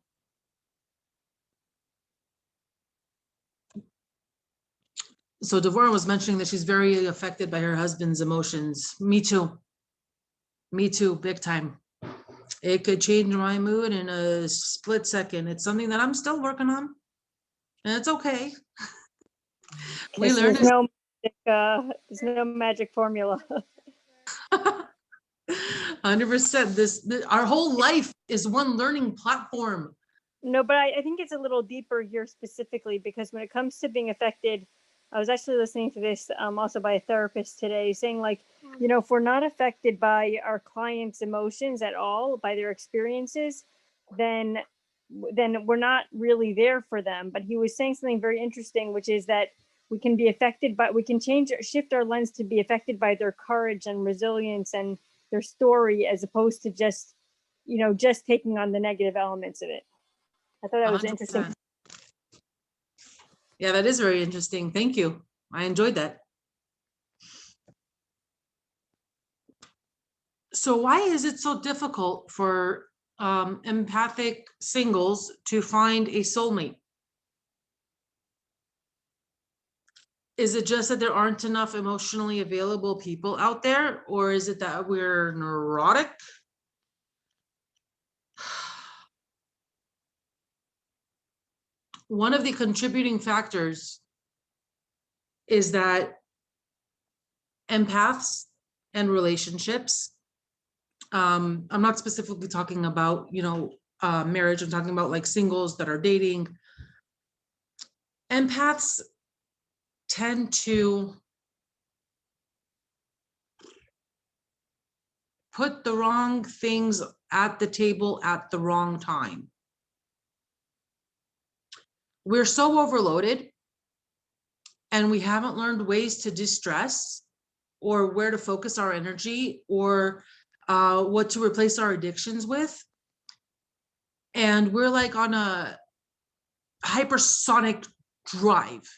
So Devorah was mentioning that she's very affected by her husband's emotions. Me too. Me too, big time. It could change my mood in a split second. It's something that I'm still working on, and it's okay. We learn. There's no magic formula. 100%. Our whole life is one learning platform. No, but I think it's a little deeper here specifically because when it comes to being affected, I was actually listening to this also by a therapist today saying like, you know, if we're not affected by our clients' emotions at all, by their experiences, then we're not really there for them. But he was saying something very interesting, which is that we can be affected by, we can shift our lens to be affected by their courage and resilience and their story as opposed to just, you know, just taking on the negative elements of it. I thought that was interesting. 100%. Yeah, that is very interesting. Thank you. I enjoyed that. So why is it so difficult for empathic singles to find a soulmate? Is it just that there aren't enough emotionally available people out there, or is it that we're neurotic? One of the contributing factors is that empaths and relationships, I'm not specifically talking about, you know, marriage, I'm talking about like singles that are dating. Empaths tend to put the wrong things at the table at the wrong time. We're so overloaded and we haven't learned ways to distress or where to focus our energy or what to replace our addictions with. And we're like on a hypersonic drive.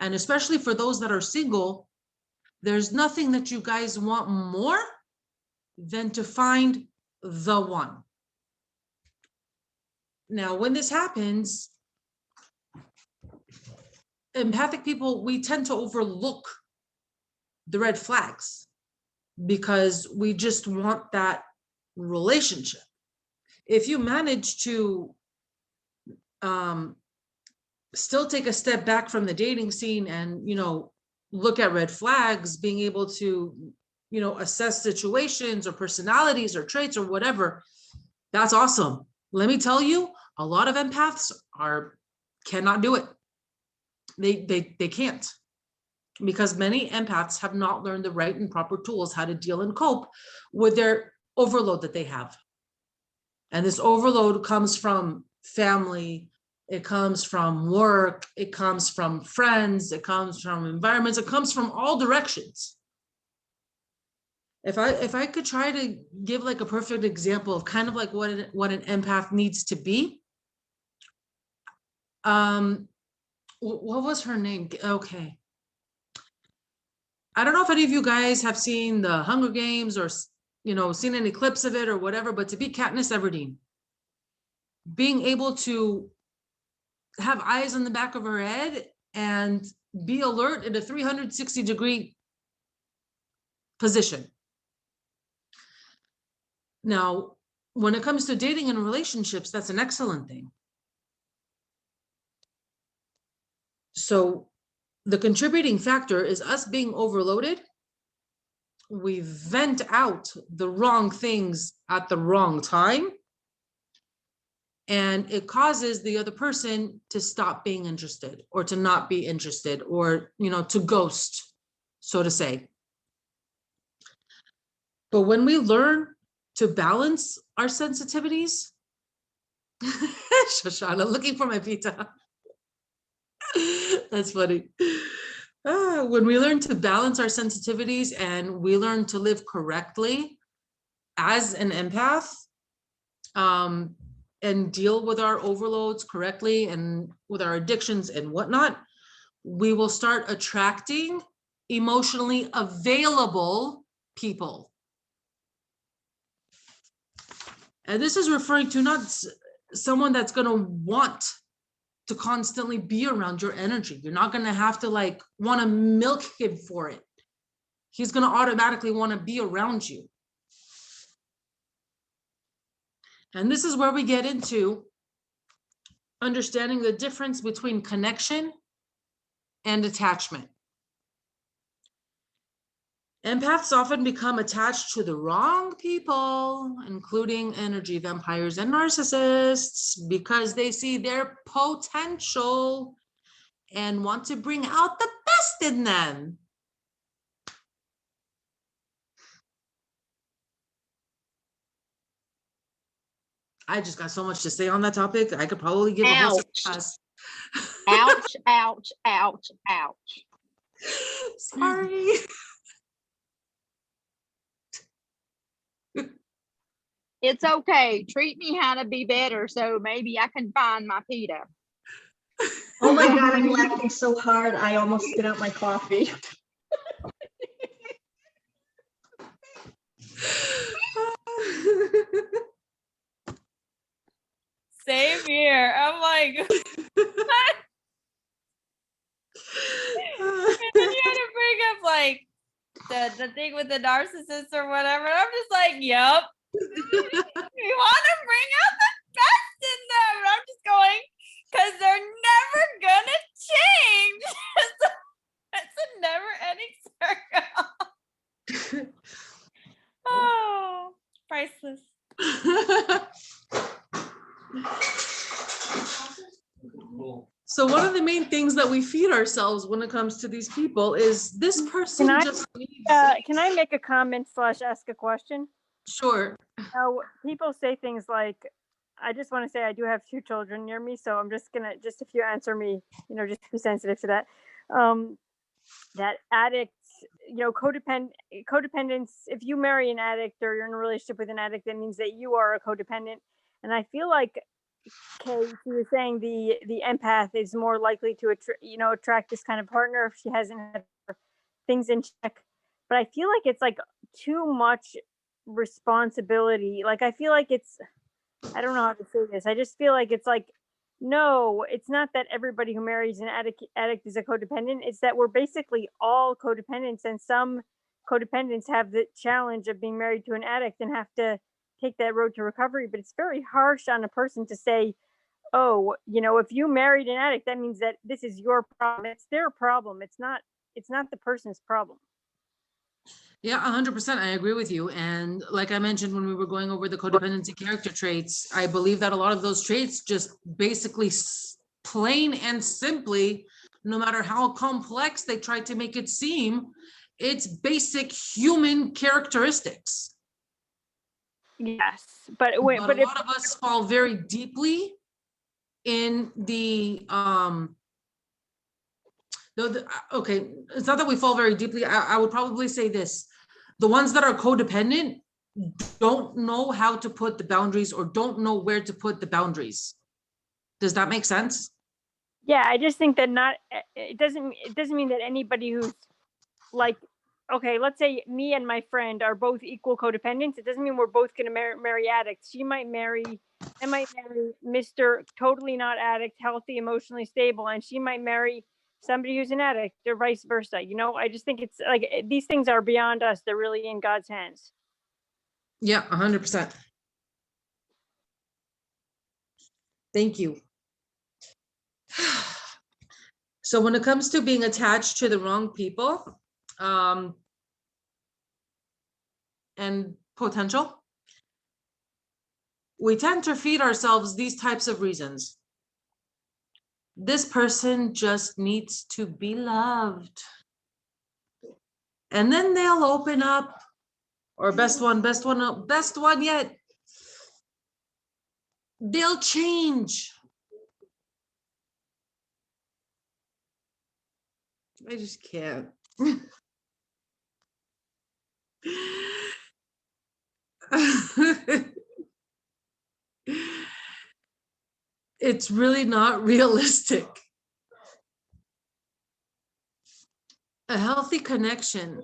And especially for those that are single, there's nothing that you guys want more than to find the one. Now, when this happens, empathic people, we tend to overlook the red flags because we just want that relationship. If you manage to still take a step back from the dating scene and, you know, look at red flags, being able to, you know, assess situations or personalities or traits or whatever, that's awesome. Let me tell you, a lot of empaths cannot do it. They can't, because many empaths have not learned the right and proper tools how to deal and cope with their overload that they have. And this overload comes from family, it comes from work, it comes from friends, it comes from environments, it comes from all directions. If I could try to give like a perfect example of kind of like what an empath needs to be, what was her name? Okay. I don't know if any of you guys have seen the Hunger Games or, you know, seen any clips of it or whatever, but to be Katniss Everdeen, being able to have eyes on the back of her head and be alert in a 360-degree position. Now, when it comes to dating and relationships, that's an excellent thing. So the contributing factor is us being overloaded. We vent out the wrong things at the wrong time. And it causes the other person to stop being interested or to not be interested or, you know, to ghost, so to say. But when we learn to balance our sensitivities, Shoshana, looking for my pizza. That's funny. When we learn to balance our sensitivities and we learn to live correctly as an empath, and deal with our overloads correctly and with our addictions and whatnot, we will start attracting emotionally available people. And this is referring to not someone that's going to want to constantly be around your energy. You're not going to have to like want to milk him for it. He's going to automatically want to be around you. And this is where we get into understanding the difference between connection and attachment. Empaths often become attached to the wrong people, including energy vampires and narcissists, because they see their potential and want to bring out the best in them. I just got so much to say on that topic. I could probably give a whole Ouch. class. Ouch, ouch, ouch, ouch. Sorry. It's okay. Treat me how to be better so maybe I can find my PETA. Oh my God, I'm laughing so hard. I almost spit out my coffee. Same here. I'm like, and then you had to bring up like the thing with the narcissist or whatever. And I'm just like, yep. You want to bring out the best in them. And I'm just going, because they're never gonna change. It's a never ending circle. Oh, priceless. So one of the main things that we feed ourselves when it comes to these people is this person Can I- just needs. Can I make a comment / ask a question? Sure. Now, people say things like, I just want to say I do have 2 children near me, so I'm just gonna, just if you answer me, just be sensitive to that. That addicts, codependence, if you marry an addict or you're in a relationship with an addict, that means that you are a codependent. And I feel like, Kay, you were saying the empath is more likely to attract this kind of partner if she hasn't had things in check. But I feel like it's like too much responsibility. Like I feel like I don't know how to say this. I just feel like it's like, no, it's not that everybody who marries an addict is a codependent. It's that we're basically all codependents, and some codependents have the challenge of being married to an addict and have to take that road to recovery. But it's very harsh on a person to say, oh, if you married an addict, that means that this is your problem. It's their problem. It's not the person's problem. Yeah, 100%. I agree with you. And like I mentioned when we were going over the codependency character traits, I believe that a lot of those traits just basically plain and simply, no matter how complex they try to make it seem, it's basic human characteristics. Yes, but But a if, lot of us fall very deeply in the okay, it's not that we fall very deeply. I would probably say this: the ones that are codependent don't know how to put the boundaries or don't know where to put the boundaries. Does that make sense? yeah, I just think that it doesn't mean that anybody who's like, okay, let's say me and my friend are both equal codependents. It doesn't mean we're both going to marry addicts. I might marry Mr. Totally not addict, healthy, emotionally stable, and she might marry somebody who's an addict, or vice versa. I just think it's like these things are beyond us. They're really in God's hands. Yeah, 100%. Thank you. So when it comes to being attached to the wrong people, and potential, we tend to feed ourselves these types of reasons. This person just needs to be loved. And then they'll open up, or best one yet, they'll change. I just can't. It's really not realistic. A healthy connection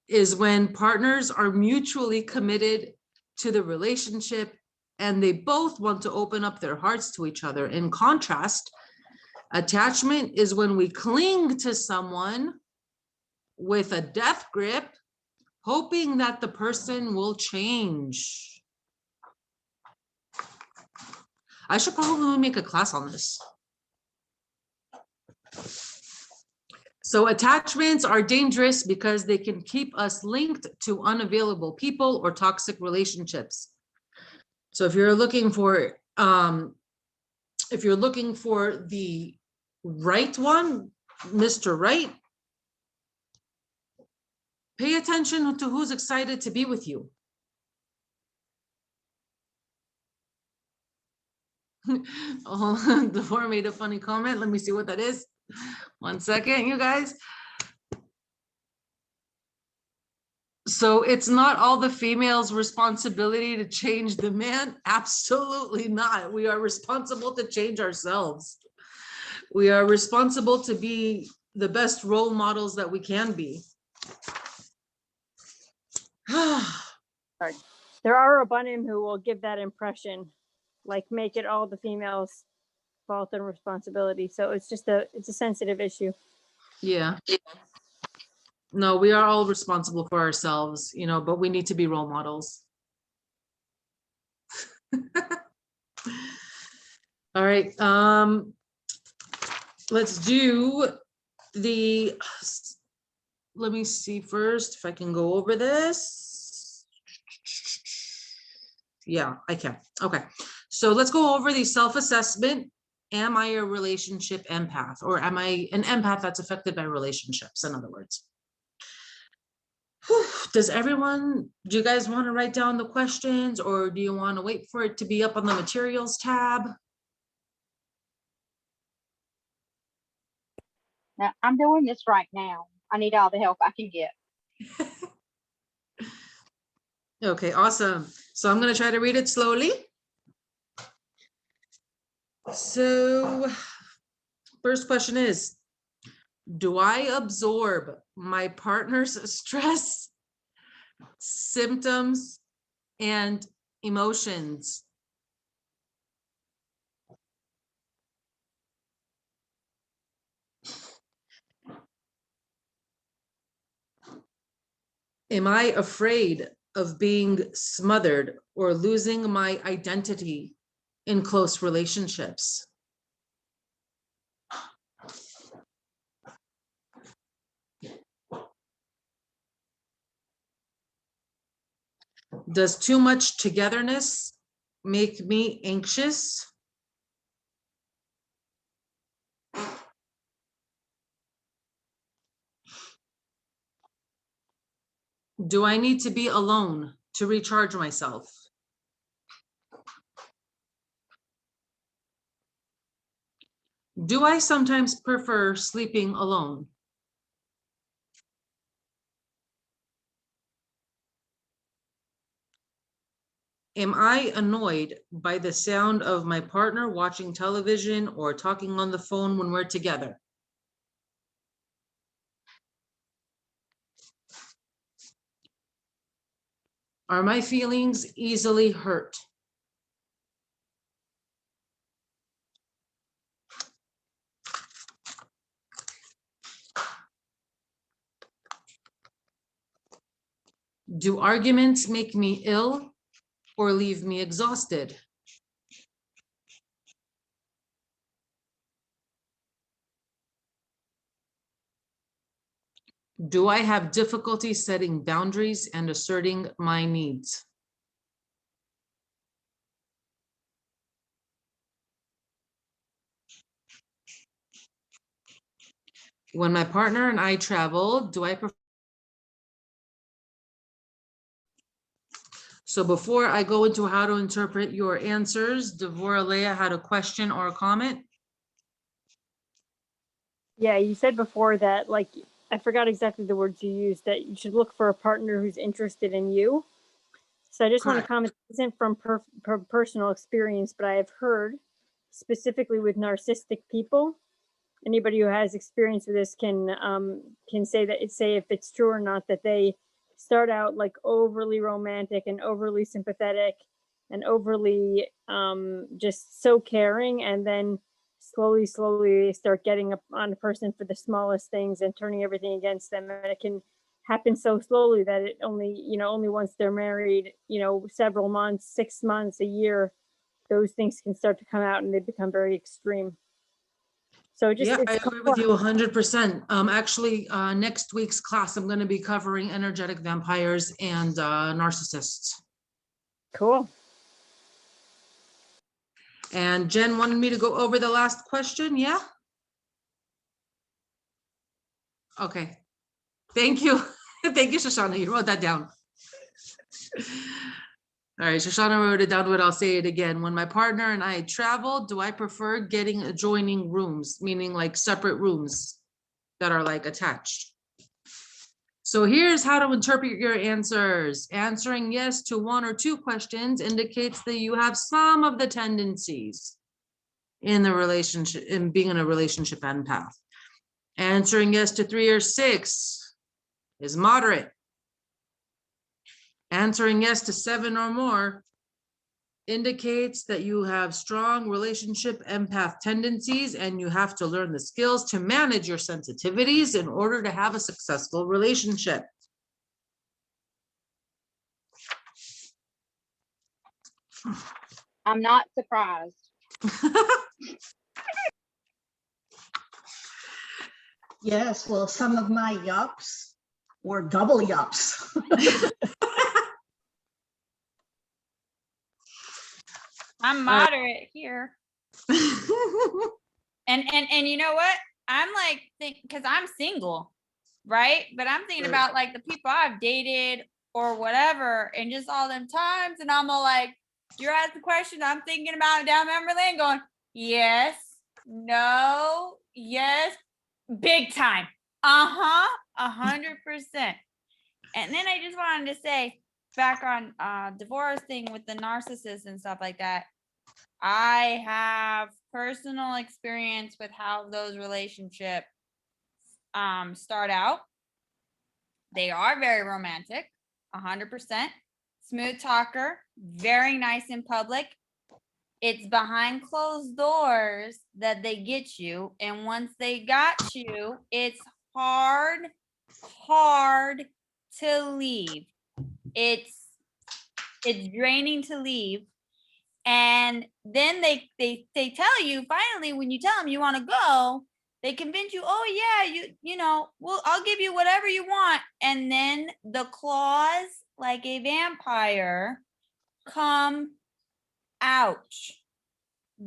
is when partners are mutually committed to the relationship and they both want to open up their hearts to each other. In contrast, attachment is when we cling to someone with a death grip, hoping that the person will change. I should probably make a class on this. So attachments are dangerous because they can keep us linked to unavailable people or toxic relationships. So if you're looking for the right one, Mr. Right, pay attention to who's excited to be with you. Oh, Devore made a funny comment. Let me see what that is. 1 second, you guys. So it's not all the female's responsibility to change the man. Absolutely not. We are responsible to change ourselves. We are responsible to be the best role models that we can be. There are a bunch who will give that impression, like make it all the females' fault and responsibility. So it's a sensitive issue. Yeah. No, we are all responsible for ourselves, you know, but we need to be role models. All right. Let's do let me see first if I can go over this. Yeah, I can. Okay. So let's go over the self-assessment. Am I a relationship empath, or am I an empath that's affected by relationships, in other words? Do you guys want to write down the questions, or do you want to wait for it to be up on the materials tab? Now, I'm doing this right now. I need all the help I can get. Okay, awesome. So I'm going to try to read it slowly. So first question is, do I absorb my partner's stress, symptoms, and emotions? Am I afraid of being smothered or losing my identity in close relationships? Does too much togetherness make me anxious? Do I need to be alone to recharge myself? Do I sometimes prefer sleeping alone? Am I annoyed by the sound of my partner watching television or talking on the phone when we're together? Are my feelings easily hurt? Do arguments make me ill or leave me exhausted? Do I have difficulty setting boundaries and asserting my needs? When my partner and I travel, do I prefer? So before I go into how to interpret your answers, Devora Leah had a question or a comment. Yeah, you said before that, like, I forgot exactly the words you used, that you should look for a partner who's interested in you. So I just want to Correct. comment, this isn't from personal experience, but I have heard specifically with narcissistic people, anybody who has experience with this can say if it's true or not, that they start out like overly romantic and overly sympathetic and overly just so caring, and then slowly they start getting up on a person for the smallest things and turning everything against them. And it can happen so slowly that it only once they're married, several months, 6 months, a year, those things can start to come out and they become very extreme. So just, Yeah, I it's agree with complex. you 100%. Actually, next week's class, I'm gonna be covering energetic vampires and narcissists. Cool. And Jen wanted me to go over the last question, yeah? Okay, thank you. Thank you, Shoshana, you wrote that down. All right, Shoshana wrote it down, but I'll say it again. When my partner and I travel, do I prefer getting adjoining rooms, meaning like separate rooms that are like attached? So here's how to interpret your answers. Answering yes to one or two questions indicates that you have some of the tendencies in the relationship, in being in a relationship empath. Answering yes to 3 or 6 is moderate. Answering yes to 7 or more indicates that you have strong relationship empath tendencies and you have to learn the skills to manage your sensitivities in order to have a successful relationship. I'm not surprised. Yes, well, some of my yups were double yups. I'm moderate here. And you know what? I'm like, because I'm single, right? But I'm thinking Right. about like the people I've dated or whatever, and just all them times, and I'm all like, you're asking the question, I'm thinking about it down memory lane, going, yes, no, yes, big time, 100%. And then I just wanted to say, back on divorce thing with the narcissist and stuff like that, I have personal experience with how those relationships start out. They are very romantic, 100%. Smooth talker, very nice in public. It's behind closed doors that they get you. And once they got you, it's hard to leave. It's draining to leave. And then they tell you, finally, when you tell them you want to go, they convince you, oh yeah, you know, well, I'll give you whatever you want. And then the claws, like a vampire, come out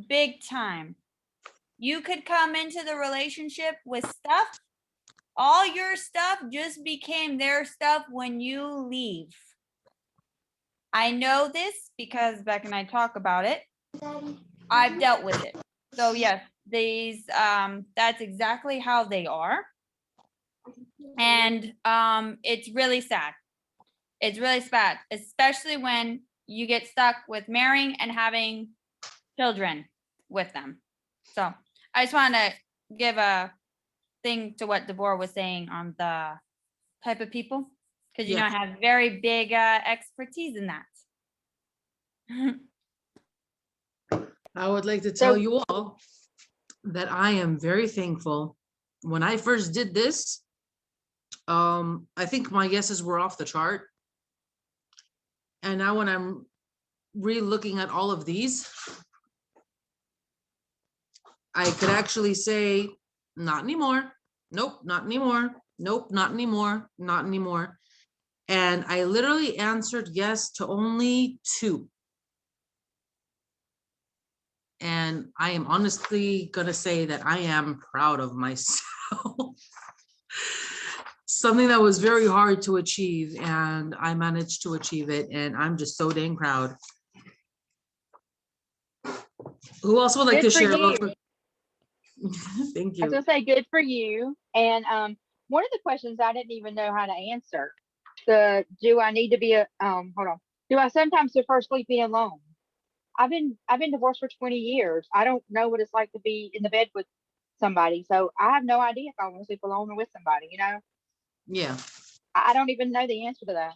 big time. You could come into the relationship with stuff. All your stuff just became their stuff when you leave. I know this because Beck and I talk about it. I've dealt with it. So yes, these that's exactly how they are. And it's really sad. It's really sad, especially when you get stuck with marrying and having children with them. So I just want to give a thing to what Deborah was saying on the type of people, because you know I have very big expertise in that. I would like to tell you all that I am very thankful. When I first did this, I think my guesses were off the chart. And now when I'm re-looking at all of these, I could actually say, not anymore. Nope, not anymore. Nope, not anymore. Not anymore. And I literally answered yes to only 2. And I am honestly gonna say that I am proud of myself. Something that was very hard to achieve, and I managed to achieve it, and I'm just so dang proud. Who else would like Good to for share? you. Thank I was you. gonna say good for you. And one of the questions I didn't even know how to answer. Do I need to be hold on. Do I sometimes prefer sleeping alone? I've been divorced for 20 years. I don't know what it's like to be in the bed with somebody. So I have no idea if I want to sleep alone or with somebody, you know? Yeah. I don't even know the answer to that.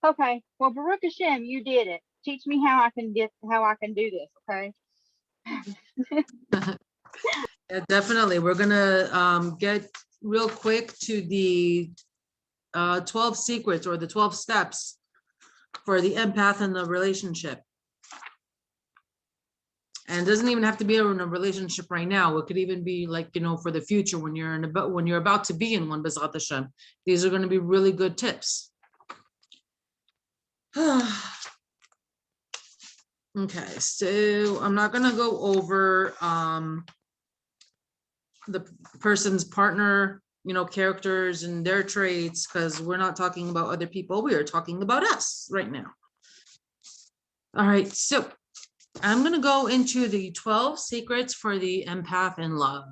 Okay. Well, Baruch Hashem, you did it. Teach me how I can do this, okay? Yeah, definitely. We're gonna get real quick to the 12 secrets or the 12 steps for the empath in the relationship. And it doesn't even have to be in a relationship right now. It could even be like, for the future when you're about to be in one, B'ezrat Hashem. These are going to be really good tips. Okay, so I'm not gonna go over the person's partner, characters and their traits, because we're not talking about other people. We are talking about us right now. All right, so I'm gonna go into the 12 secrets for the empath in love.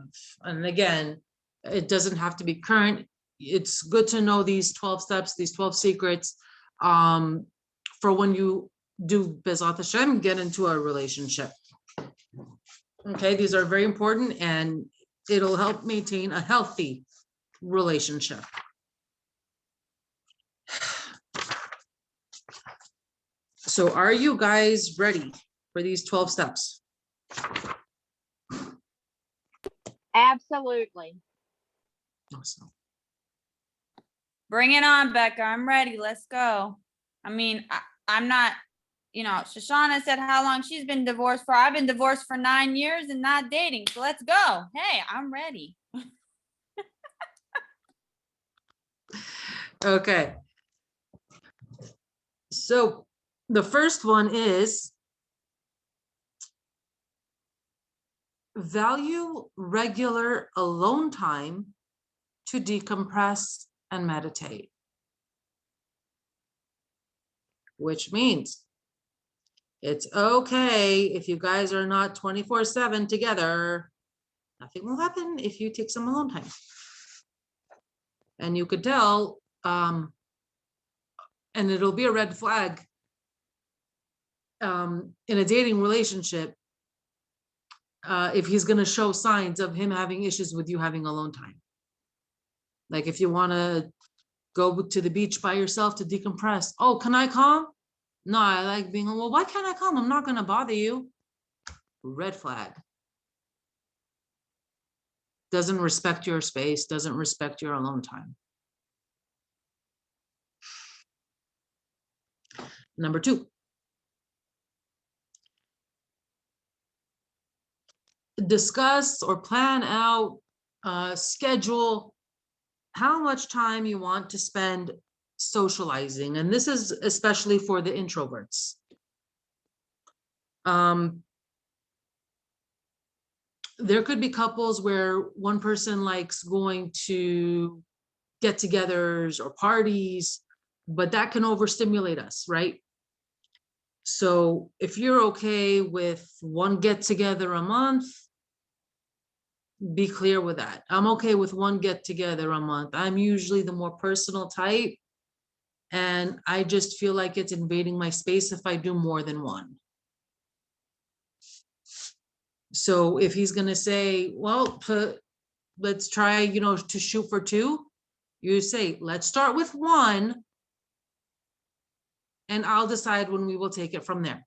And again, it doesn't have to be current. It's good to know these 12 steps, these 12 secrets, for when you do B'ezrat Hashem, get into a relationship. Okay, these are very important and it'll help maintain a healthy relationship. So are you guys ready for these 12 steps? Absolutely. Awesome. Bring it on, Becca. I'm ready. Let's go. I mean, I'm not, Shoshana said how long she's been divorced for. I've been divorced for 9 years and not dating. So let's go. Hey, I'm ready. Okay. So the first one is value regular alone time to decompress and meditate. Which means it's okay if you guys are not 24/7 together. Nothing will happen if you take some alone time. And you could tell, and it'll be a red flag in a dating relationship if he's going to show signs of him having issues with you having alone time. Like if you want to go to the beach by yourself to decompress. Oh, can I come? No, I like being, well, why can't I come? I'm not going to bother you. Red flag. Doesn't respect your space, doesn't respect your alone time. Number 2. Discuss or plan out, schedule how much time you want to spend socializing. And this is especially for the introverts. There could be couples where one person likes going to get-togethers or parties, but that can overstimulate us, right? So if you're okay with one get-together a month, be clear with that. I'm okay with one get-together a month. I'm usually the more personal type, and I just feel like it's invading my space if I do more than one. So if he's going to say, well, let's try, to shoot for 2, you say, let's start with 1, and I'll decide when we will take it from there.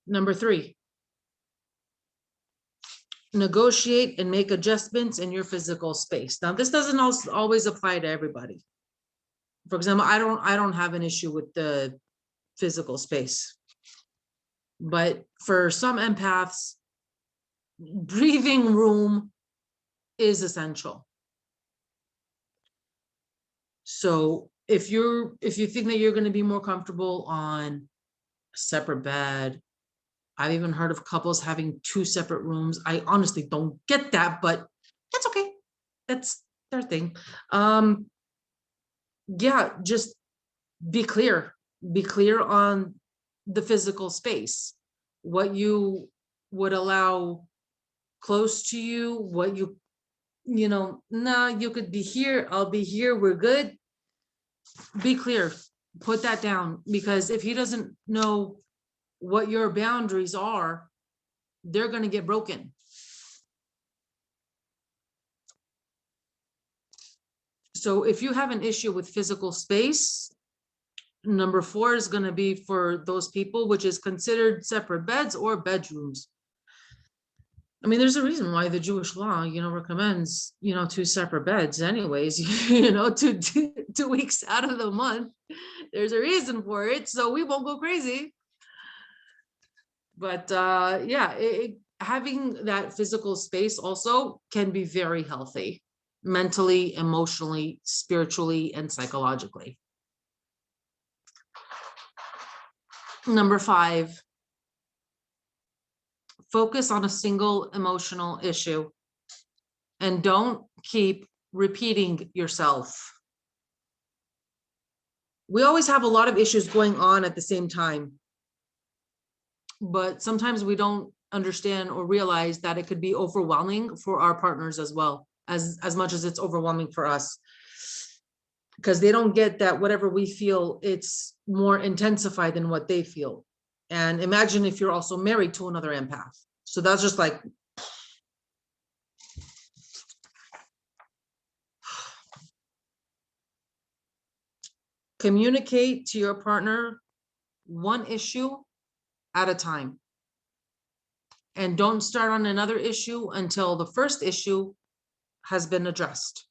Number 3, negotiate and make adjustments in your physical space. Now, this doesn't always apply to everybody. For example, I don't have an issue with the physical space, but for some empaths, breathing room is essential. So if you think that you're going to be more comfortable on a separate bed, I've even heard of couples having 2 separate rooms. I honestly don't get that, but that's okay. That's their thing. Yeah, just be clear. Be clear on the physical space, what you would allow close to you, what you could be here, I'll be here, we're good. Be clear, put that down, because if he doesn't know what your boundaries are, they're going to get broken. So if you have an issue with physical space, number 4 is going to be for those people, which is considered separate beds or bedrooms. I mean, there's a reason why the Jewish law, recommends, 2 separate beds anyways, to 2 weeks out of the month. There's a reason for it, so we won't go crazy. But yeah, having that physical space also can be very healthy, mentally, emotionally, spiritually, and psychologically. Number 5, focus on a single emotional issue and don't keep repeating yourself. We always have a lot of issues going on at the same time, but sometimes we don't understand or realize that it could be overwhelming for our partners as well, as much as it's overwhelming for us, because they don't get that whatever we feel, it's more intensified than what they feel. And imagine if you're also married to another empath. So that's just like, communicate to your partner one issue at a time. And don't start on another issue until the first issue has been addressed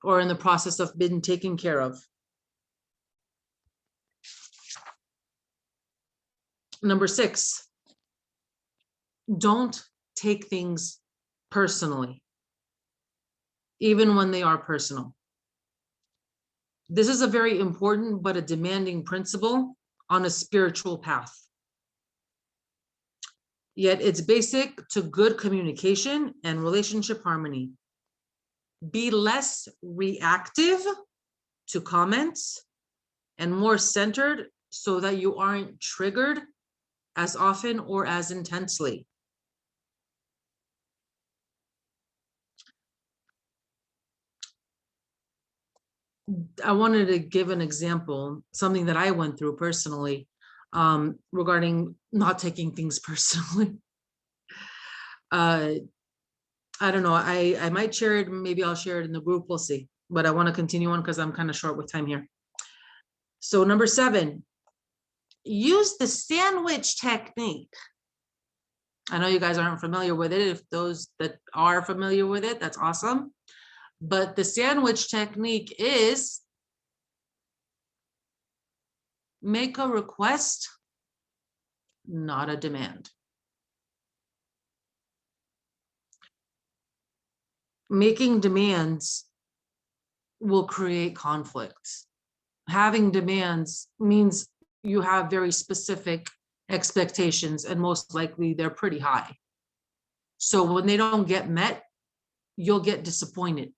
or in the process of being taken care of. Number 6, don't take things personally, even when they are personal. This is a very important but a demanding principle on a spiritual path. Yet it's basic to good communication and relationship harmony. Be less reactive to comments and more centered so that you aren't triggered as often or as intensely. I wanted to give an example, something that I went through personally, regarding not taking things personally. I don't know, I might share it, maybe I'll share it in the group, we'll see. But I want to continue on because I'm kind of short with time here. So number 7, use the sandwich technique. I know you guys aren't familiar with it. If those that are familiar with it, that's awesome. But the sandwich technique is make a request, not a demand. Making demands will create conflicts. Having demands means you have very specific expectations, and most likely they're pretty high. So when they don't get met, you'll get disappointed.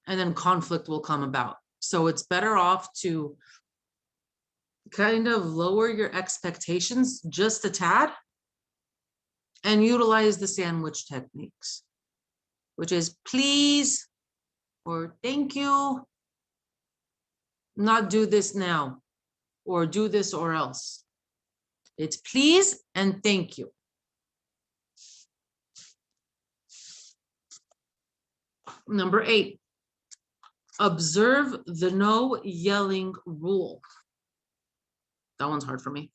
And then conflict will come about. So it's better off to kind of lower your expectations just a tad and utilize the sandwich techniques, which is please or thank you, not do this now, or do this or else. It's please and thank you. Number 8, observe the no yelling rule. That one's hard for me.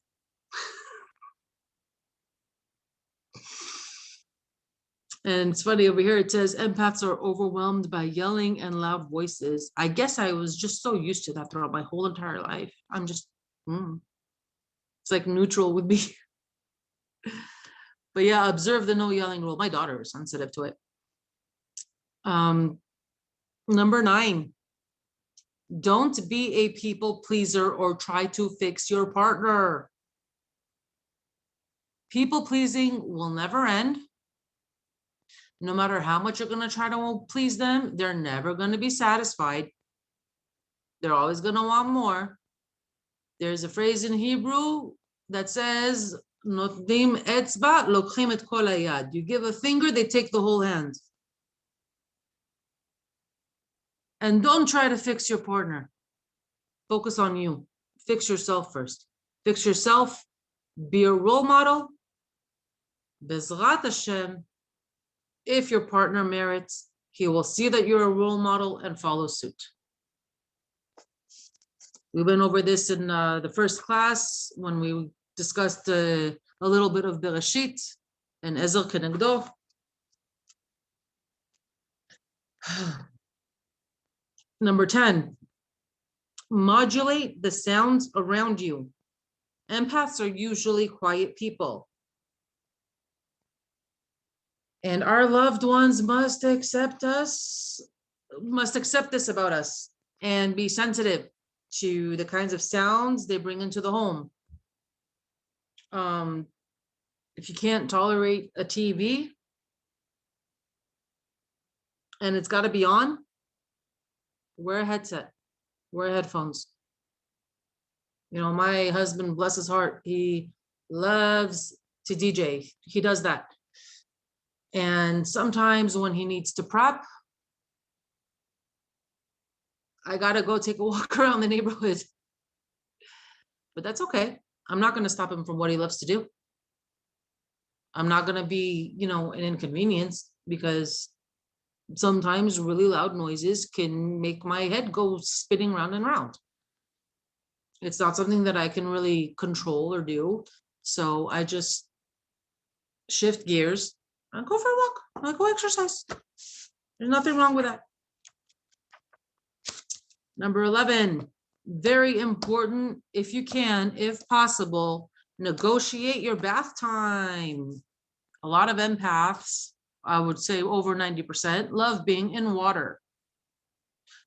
And it's funny over here, it says empaths are overwhelmed by yelling and loud voices. I guess I was just so used to that throughout my whole entire life. I'm just, it's like neutral with me. But yeah, observe the no yelling rule. My daughter is sensitive to it. Number 9, don't be a people pleaser or try to fix your partner. People pleasing will never end. No matter how much you're going to try to please them, they're never going to be satisfied. They're always going to want more. There's a phrase in Hebrew that says, "Notnim etzba, lokchim et kol hayad." You give a finger, they take the whole hand. And don't try to fix your partner. Focus on you. Fix yourself first. Fix yourself. Be a role model. Bezrat Hashem, if your partner merits, he will see that you're a role model and follow suit. We went over this in the first class when we discussed a little bit of Bereshit and Ezer Kenegdo. Number 10, modulate the sounds around you. Empaths are usually quiet people. And our loved ones must accept this about us and be sensitive to the kinds of sounds they bring into the home. If you can't tolerate a TV and it's got to be on, wear a headset, wear headphones. You know, my husband, bless his heart, he loves to DJ. He does that. And sometimes when he needs to prep, I gotta go take a walk around the neighborhood. But that's okay. I'm not gonna stop him from what he loves to do. I'm not gonna be, you know, an inconvenience, because sometimes really loud noises can make my head go spinning round and round. It's not something that I can really control or do. So I just shift gears and go for a walk. I go exercise. There's nothing wrong with that. Number 11, very important, if you can, if possible, negotiate your bath time. A lot of empaths, I would say over 90%, love being in water.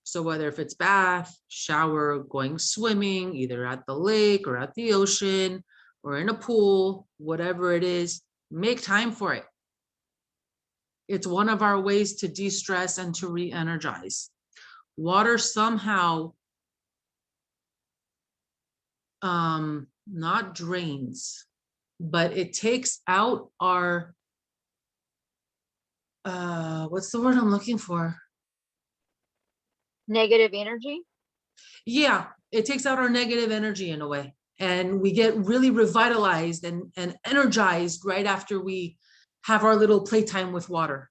So whether if it's bath, shower, going swimming, either at the lake or at the ocean or in a pool, whatever it is, make time for it. It's one of our ways to de-stress and to re-energize. Water somehow not drains, but it takes out our what's the word I'm looking for? Negative energy. Yeah, it takes out our negative energy in a way, and we get really revitalized and energized right after we have our little playtime with water.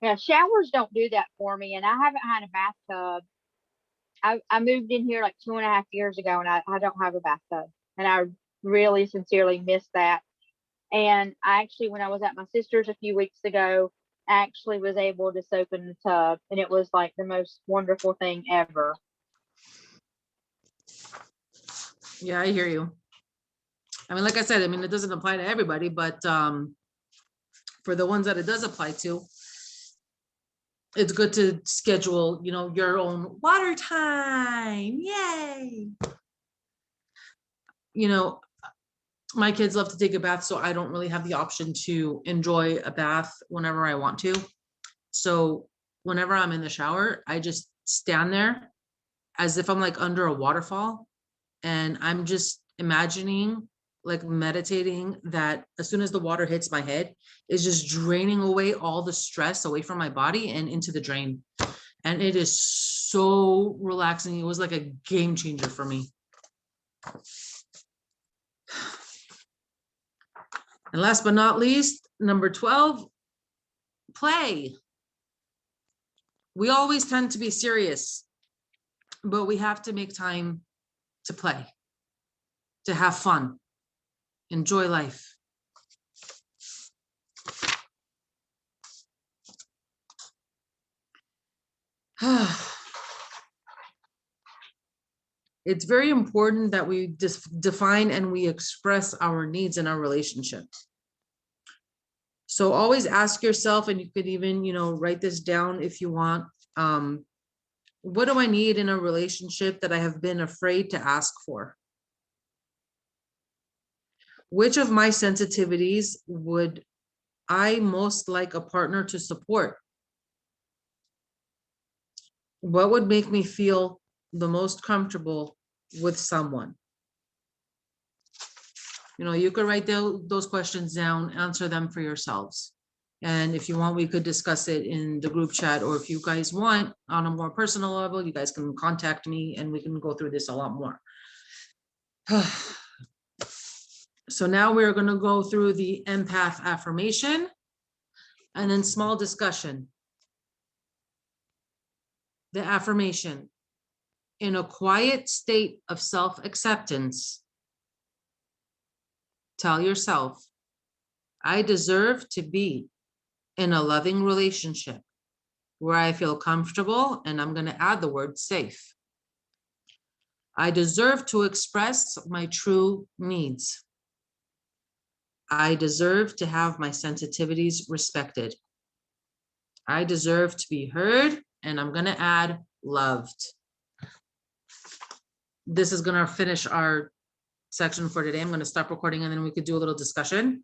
Yeah, showers don't do that for me, and I haven't had a bathtub. I moved in here like 2.5 years ago, and I don't have a bathtub, and I really sincerely miss that. And I actually, when I was at my sister's a few weeks ago, I actually was able to soak in the tub, and it was like the most wonderful thing ever. Yeah, I hear you. I mean, like I said, I mean, it doesn't apply to everybody, but for the ones that it does apply to, it's good to schedule, you know, your own water time. Yay. You know, my kids love to take a bath, so I don't really have the option to enjoy a bath whenever I want to. So whenever I'm in the shower, I just stand there as if I'm like under a waterfall, and I'm just imagining, like meditating, that as soon as the water hits my head, it's just draining away all the stress away from my body and into the drain. And it is so relaxing. It was like a game changer for me. And last but not least, number 12, play. We always tend to be serious, but we have to make time to play, to have fun, enjoy life. It's very important that we define and we express our needs in our relationship. So always ask yourself, and you could even, you know, write this down if you want. What do I need in a relationship that I have been afraid to ask for? Which of my sensitivities would I most like a partner to support? What would make me feel the most comfortable with someone? You know, you could write those questions down, answer them for yourselves. And if you want, we could discuss it in the group chat, or if you guys want on a more personal level, you guys can contact me and we can go through this a lot more. So now we're going to go through the empath affirmation and then small discussion. The affirmation: in a quiet state of self-acceptance, tell yourself, I deserve to be in a loving relationship where I feel comfortable, and I'm going to add the word safe. I deserve to express my true needs. I deserve to have my sensitivities respected. I deserve to be heard, and I'm going to add loved. This is going to finish our section for today. I'm going to stop recording and then we could do a little discussion.